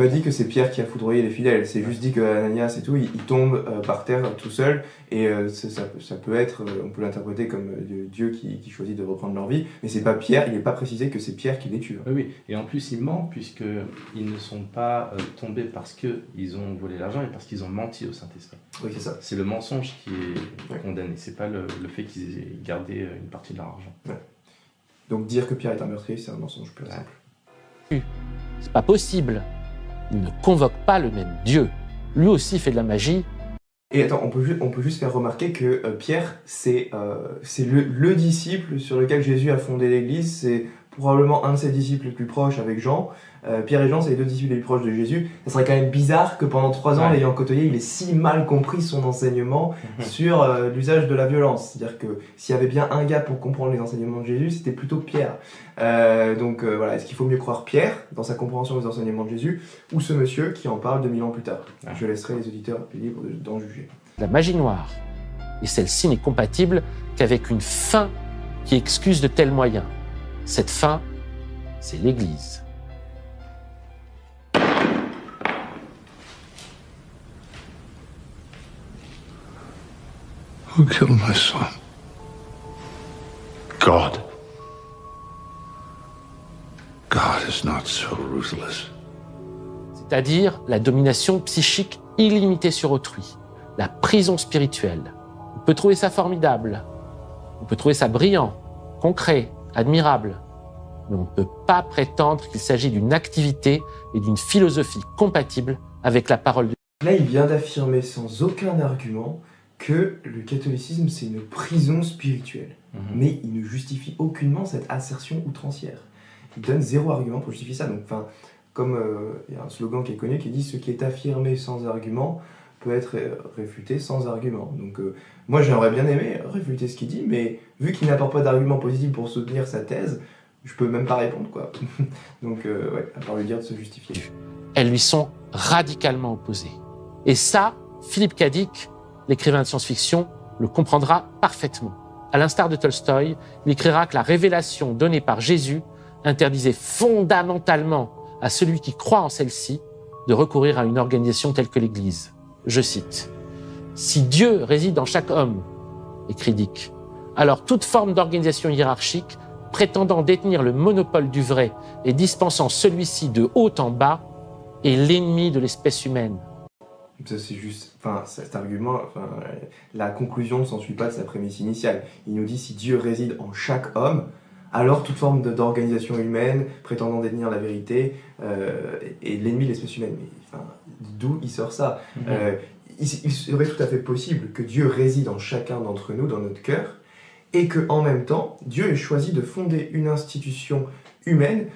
dit que c'est Pierre qui a foudroyé les fidèles, c'est juste dit que Ananias et tout, il tombe par terre tout seul, et ça peut être, on peut l'interpréter comme Dieu qui choisit de reprendre leur vie, mais c'est pas Pierre, il n'est pas précisé que c'est Pierre qui les tue. Oui, et en plus ils mentent puisqu'ils ne sont pas tombés parce qu'ils ont volé l'argent, mais parce qu'ils ont menti au Saint-Esprit. Oui, c'est ça. C'est le mensonge qui est condamné, c'est pas le fait qu'ils aient gardé une partie de leur argent. Ouais. Donc dire que Pierre est un meurtrier, c'est un mensonge pur et simple. C'est pas possible. Il ne convoque pas le même Dieu. Lui aussi fait de la magie. Et attends, on peut juste faire remarquer que Pierre, c'est le disciple sur lequel Jésus a fondé l'Église. C'est probablement un de ses disciples les plus proches avec Jean. Pierre et Jean, c'est les 2 disciples les plus proches de Jésus. Ça serait quand même bizarre que pendant 3 ans, l'ayant côtoyé, il ait si mal compris son enseignement sur l'usage de la violence. C'est-à-dire que s'il y avait bien un gars pour comprendre les enseignements de Jésus, c'était plutôt Pierre. Donc voilà, est-ce qu'il faut mieux croire Pierre dans sa compréhension des enseignements de Jésus, ou ce monsieur qui en parle 2000 ans plus tard? Je laisserai les auditeurs libres d'en juger. La magie noire. Et celle-ci n'est compatible qu'avec une fin qui excuse de tels moyens. Cette fin, c'est l'Église. Who killed my son? God. God is not so ruthless. C'est-à-dire la domination psychique illimitée sur autrui, la prison spirituelle. On peut trouver ça formidable, on peut trouver ça brillant, concret, admirable, mais on ne peut pas prétendre qu'il s'agit d'une activité et d'une philosophie compatible avec la parole de Dieu. Là, il vient d'affirmer sans aucun argument que le catholicisme, c'est une prison spirituelle. Mais il ne justifie aucunement cette assertion outrancière. Il donne 0 argument pour justifier ça. Donc, comme il y a un slogan qui est connu qui dit « Ce qui est affirmé sans argument peut être réfuté sans argument ». Donc, moi, j'aimerais bien aimé réfuter ce qu'il dit, mais vu qu'il n'apporte pas d'argument positif pour soutenir sa thèse, je peux même pas répondre, quoi. Donc, à part lui dire de se justifier. Elles lui sont radicalement opposées. Et ça, Philippe Cadic, l'écrivain de science-fiction, le comprendra parfaitement. À l'instar de Tolstoï, il écrira que la révélation donnée par Jésus interdisait fondamentalement à celui qui croit en celle-ci de recourir à une organisation telle que l'Église. Je cite, « Si Dieu réside dans chaque homme, écrit Dick, alors toute forme d'organisation hiérarchique prétendant détenir le monopole du vrai et dispensant celui-ci de haut en bas est l'ennemi de l'espèce humaine. » Ça, c'est juste, cet argument, la conclusion ne s'ensuit pas de sa prémisse initiale. Il nous dit si Dieu réside en chaque homme, alors toute forme d'organisation humaine prétendant détenir la vérité est l'ennemi de l'espèce humaine. Mais d'où il sort ça? Il serait tout à fait possible que Dieu réside en chacun d'entre nous, dans notre cœur, et qu'en même temps, Dieu ait choisi de fonder une institution humaine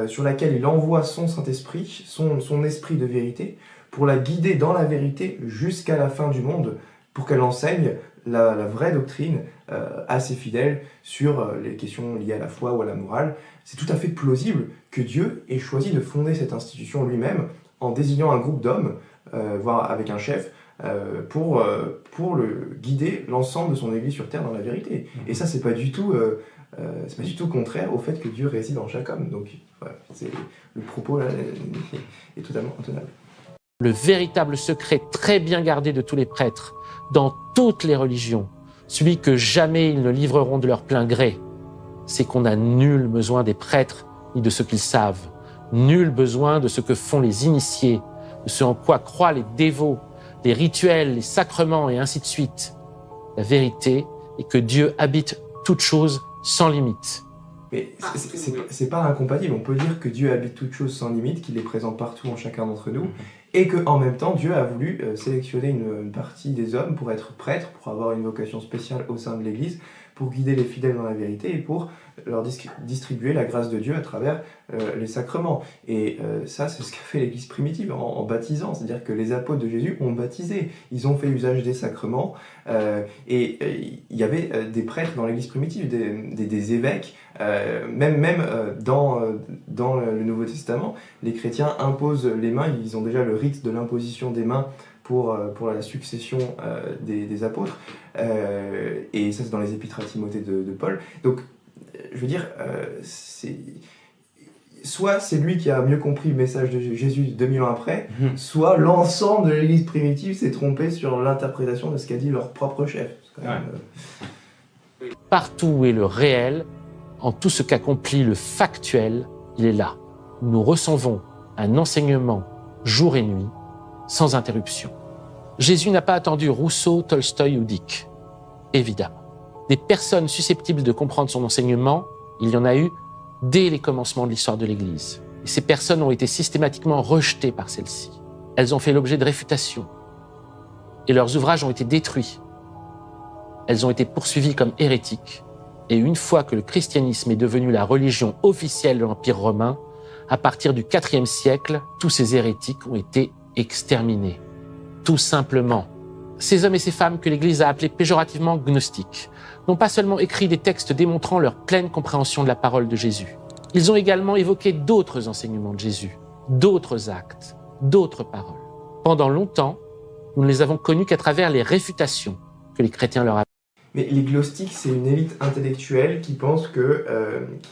sur laquelle il envoie son Saint-Esprit, son esprit de vérité, pour la guider dans la vérité jusqu'à la fin du monde, pour qu'elle enseigne la vraie doctrine à ses fidèles sur les questions liées à la foi ou à la morale. C'est tout à fait plausible que Dieu ait choisi de fonder cette institution lui-même en désignant un groupe d'hommes, voire avec un chef, pour guider l'ensemble de son Église sur terre dans la vérité. Et ça, c'est pas du tout contraire au fait que Dieu réside en chaque homme. Donc, voilà, le propos là est totalement intenable. Le véritable secret très bien gardé de tous les prêtres, dans toutes les religions, celui que jamais ils ne livreront de leur plein gré, c'est qu'on n'a nul besoin des prêtres ni de ce qu'ils savent, nul besoin de ce que font les initiés, de ce en quoi croient les dévots, les rituels, les sacrements et ainsi de suite. La vérité est que Dieu habite toutes choses sans limite. Mais c'est pas incompatible. On peut dire que Dieu habite toutes choses sans limite, qu'il est présent partout en chacun d'entre nous, et qu'en même temps, Dieu a voulu sélectionner une partie des hommes pour être prêtres, pour avoir une vocation spéciale au sein de l'Église, pour guider les fidèles dans la vérité et pour leur distribuer la grâce de Dieu à travers les sacrements. Et ça, c'est ce qu'a fait l'Église primitive en baptisant. C'est-à-dire que les apôtres de Jésus ont baptisé. Ils ont fait usage des sacrements. Et il y avait des prêtres dans l'Église primitive, des évêques. Même dans le Nouveau Testament, les chrétiens imposent les mains. Ils ont déjà le rite de l'imposition des mains pour la succession des apôtres. Et ça, c'est dans les épîtres à Timothée de Paul. Donc, je veux dire, soit c'est lui qui a mieux compris le message de Jésus 2000 ans après, soit l'ensemble de l'Église primitive s'est trompé sur l'interprétation de ce qu'a dit leur propre chef. C'est quand même, Partout où est le réel, en tout ce qu'accomplit le factuel, il est là. Nous recevons un enseignement jour et nuit, sans interruption. Jésus n'a pas attendu Rousseau, Tolstoï ou Dick, évidemment. Des personnes susceptibles de comprendre son enseignement, il y en a eu dès les commencements de l'histoire de l'Église. Et ces personnes ont été systématiquement rejetées par celle-ci. Elles ont fait l'objet de réfutations. Et leurs ouvrages ont été détruits. Elles ont été poursuivies comme hérétiques. Et une fois que le christianisme est devenu la religion officielle de l'Empire romain, à partir du IVe siècle, tous ces hérétiques ont été exterminés. Tout simplement. Ces hommes et ces femmes que l'Église a appelés péjorativement gnostiques n'ont pas seulement écrit des textes démontrant leur pleine compréhension de la parole de Jésus. Ils ont également évoqué d'autres enseignements de Jésus, d'autres actes, d'autres paroles. Pendant longtemps, nous ne les avons connus qu'à travers les réfutations que les chrétiens leur avaient. Mais les gnostiques, c'est une élite intellectuelle qui pense que,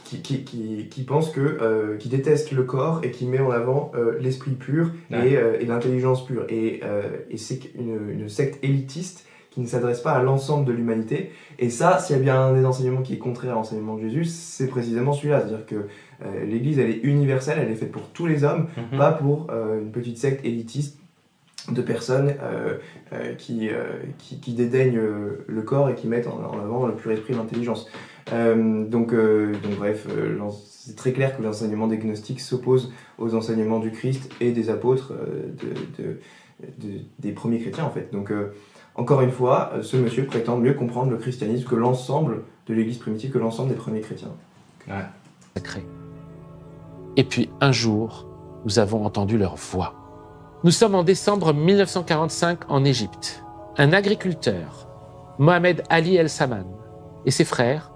qui déteste le corps et qui met en avant l'esprit pur et l'intelligence pure. Et c'est une secte élitiste qui ne s'adresse pas à l'ensemble de l'humanité. Et ça, s'il y a bien un des enseignements qui est contraire à l'enseignement de Jésus, c'est précisément celui-là. C'est-à-dire que l'Église, elle est universelle, elle est faite pour tous les hommes, pas pour une petite secte élitiste de personnes qui dédaignent le corps et qui mettent en avant le pur esprit et l'intelligence. Donc bref, c'est très clair que l'enseignement des gnostiques s'oppose aux enseignements du Christ et des apôtres des premiers chrétiens en fait. Donc encore une fois, ce monsieur prétend mieux comprendre le christianisme que l'ensemble de l'Église primitive, que l'ensemble des premiers chrétiens. Sacré. Et puis un jour, nous avons entendu leur voix. Nous sommes en décembre 1945 en Égypte. Un agriculteur, Mohamed Ali El Saman, et ses frères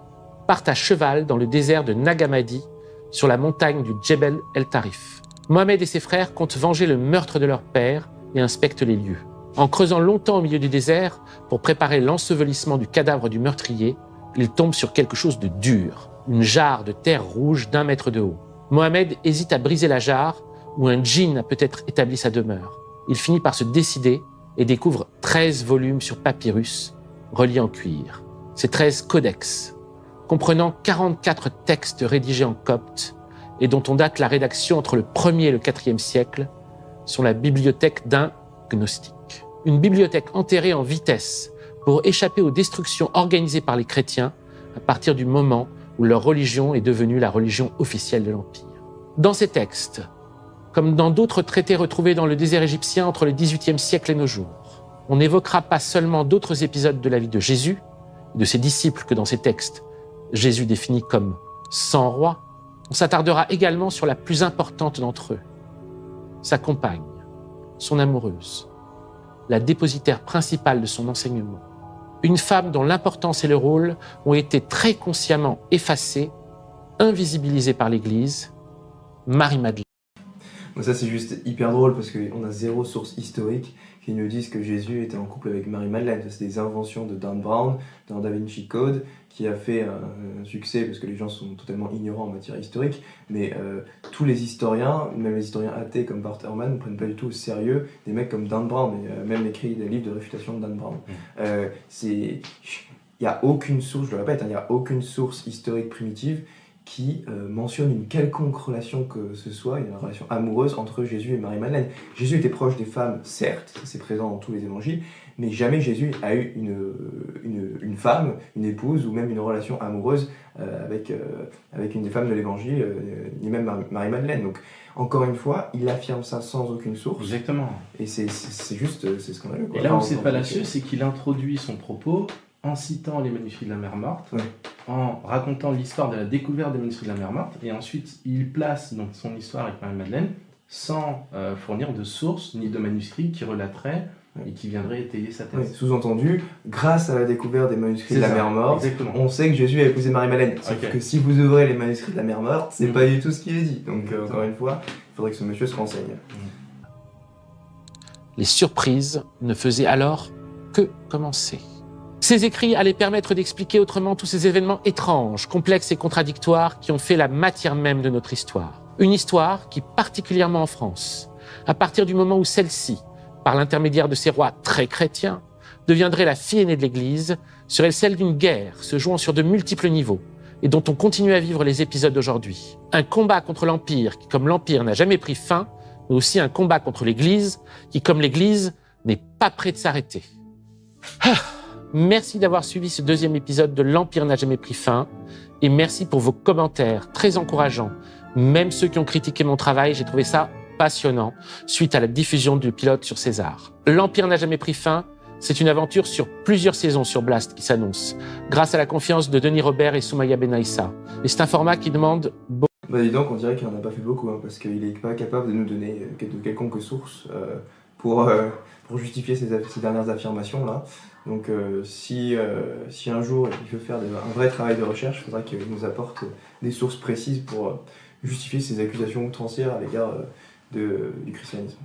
partent à cheval dans le désert de Nagamadi, sur la montagne du Djebel El Tarif. Mohamed et ses frères comptent venger le meurtre de leur père et inspectent les lieux. En creusant longtemps au milieu du désert pour préparer l'ensevelissement du cadavre du meurtrier, ils tombent sur quelque chose de dur, une jarre de terre rouge d'1 mètre de haut. Mohamed hésite à briser la jarre, où un djinn a peut-être établi sa demeure. Il finit par se décider et découvre 13 volumes sur papyrus, reliés en cuir. Ces 13 codex, comprenant 44 textes rédigés en copte et dont on date la rédaction entre le 1er et le 4e siècle, sont la bibliothèque d'un gnostique. Une bibliothèque enterrée en vitesse pour échapper aux destructions organisées par les chrétiens à partir du moment où leur religion est devenue la religion officielle de l'Empire. Dans ces textes, comme dans d'autres traités retrouvés dans le désert égyptien entre le XVIIIe siècle et nos jours, on n'évoquera pas seulement d'autres épisodes de la vie de Jésus, de ses disciples que dans ces textes, Jésus défini comme « sans roi », on s'attardera également sur la plus importante d'entre eux, sa compagne, son amoureuse, la dépositaire principale de son enseignement, une femme dont l'importance et le rôle ont été très consciemment effacés, invisibilisés par l'Église, Marie-Madeleine. Donc ça c'est juste hyper drôle parce qu'on a zéro source historique qui nous disent que Jésus était en couple avec Marie-Madeleine. C'est des inventions de Dan Brown dans Da Vinci Code qui a fait un succès parce que les gens sont totalement ignorants en matière historique, mais tous les historiens, même les historiens athées comme Bart Ehrman, ne prennent pas du tout au sérieux des mecs comme Dan Brown, et même écrit des livres de réfutation de Dan Brown. Il n'y a aucune source, je le répète, il n'y a aucune source historique primitive qui mentionne une quelconque relation que ce soit, une relation amoureuse entre Jésus et Marie-Madeleine. Jésus était proche des femmes, certes, c'est présent dans tous les évangiles, mais jamais Jésus a eu une femme, une épouse ou même une relation amoureuse avec une des femmes de l'évangile, ni même Marie-Madeleine. Donc, encore une fois, il affirme ça sans aucune source. Exactement. Et c'est juste, c'est scandaleux. Et là où c'est fallacieux, c'est qu'il introduit son propos en citant les manuscrits de la mer morte, Ouais. en racontant l'histoire de la découverte des manuscrits de la mer morte, et ensuite il place donc son histoire avec Marie-Madeleine sans fournir de sources ni de manuscrits qui relateraient et qui viendraient étayer sa thèse. Ouais, sous-entendu, grâce à la découverte des manuscrits de la ça, mer morte, exactement. on sait que Jésus a épousé Marie-Madeleine. Sauf Ok. que si vous ouvrez les manuscrits de la mer morte, c'est pas du tout ce qu'il est dit. Donc, encore une fois, il faudrait que ce monsieur se renseigne. Les surprises ne faisaient alors que commencer. Ces écrits allaient permettre d'expliquer autrement tous ces événements étranges, complexes et contradictoires qui ont fait la matière même de notre histoire. Une histoire qui, particulièrement en France, à partir du moment où celle-ci, par l'intermédiaire de ses rois très chrétiens, deviendrait la fille aînée de l'Église, serait celle d'une guerre se jouant sur de multiples niveaux et dont on continue à vivre les épisodes d'aujourd'hui. Un combat contre l'Empire qui, comme l'Empire, n'a jamais pris fin, mais aussi un combat contre l'Église qui, comme l'Église, n'est pas près de s'arrêter. Merci d'avoir suivi ce deuxième épisode de L'Empire n'a jamais pris fin et merci pour vos commentaires très encourageants. Même ceux qui ont critiqué mon travail, j'ai trouvé ça passionnant suite à la diffusion du pilote sur César. L'Empire n'a jamais pris fin, c'est une aventure sur plusieurs saisons sur Blast qui s'annonce, grâce à la confiance de Denis Robert et Soumaya Benaïssa. Et c'est un format qui demande Bah dis donc, on dirait qu'il n'en a pas fait beaucoup, hein, parce qu'il n'est pas capable de nous donner de quelconque source pour justifier ces dernières affirmations-là. Donc si un jour il veut faire un vrai travail de recherche, il faudra qu'il nous apporte des sources précises pour justifier ces accusations outrancières à l'égard du christianisme.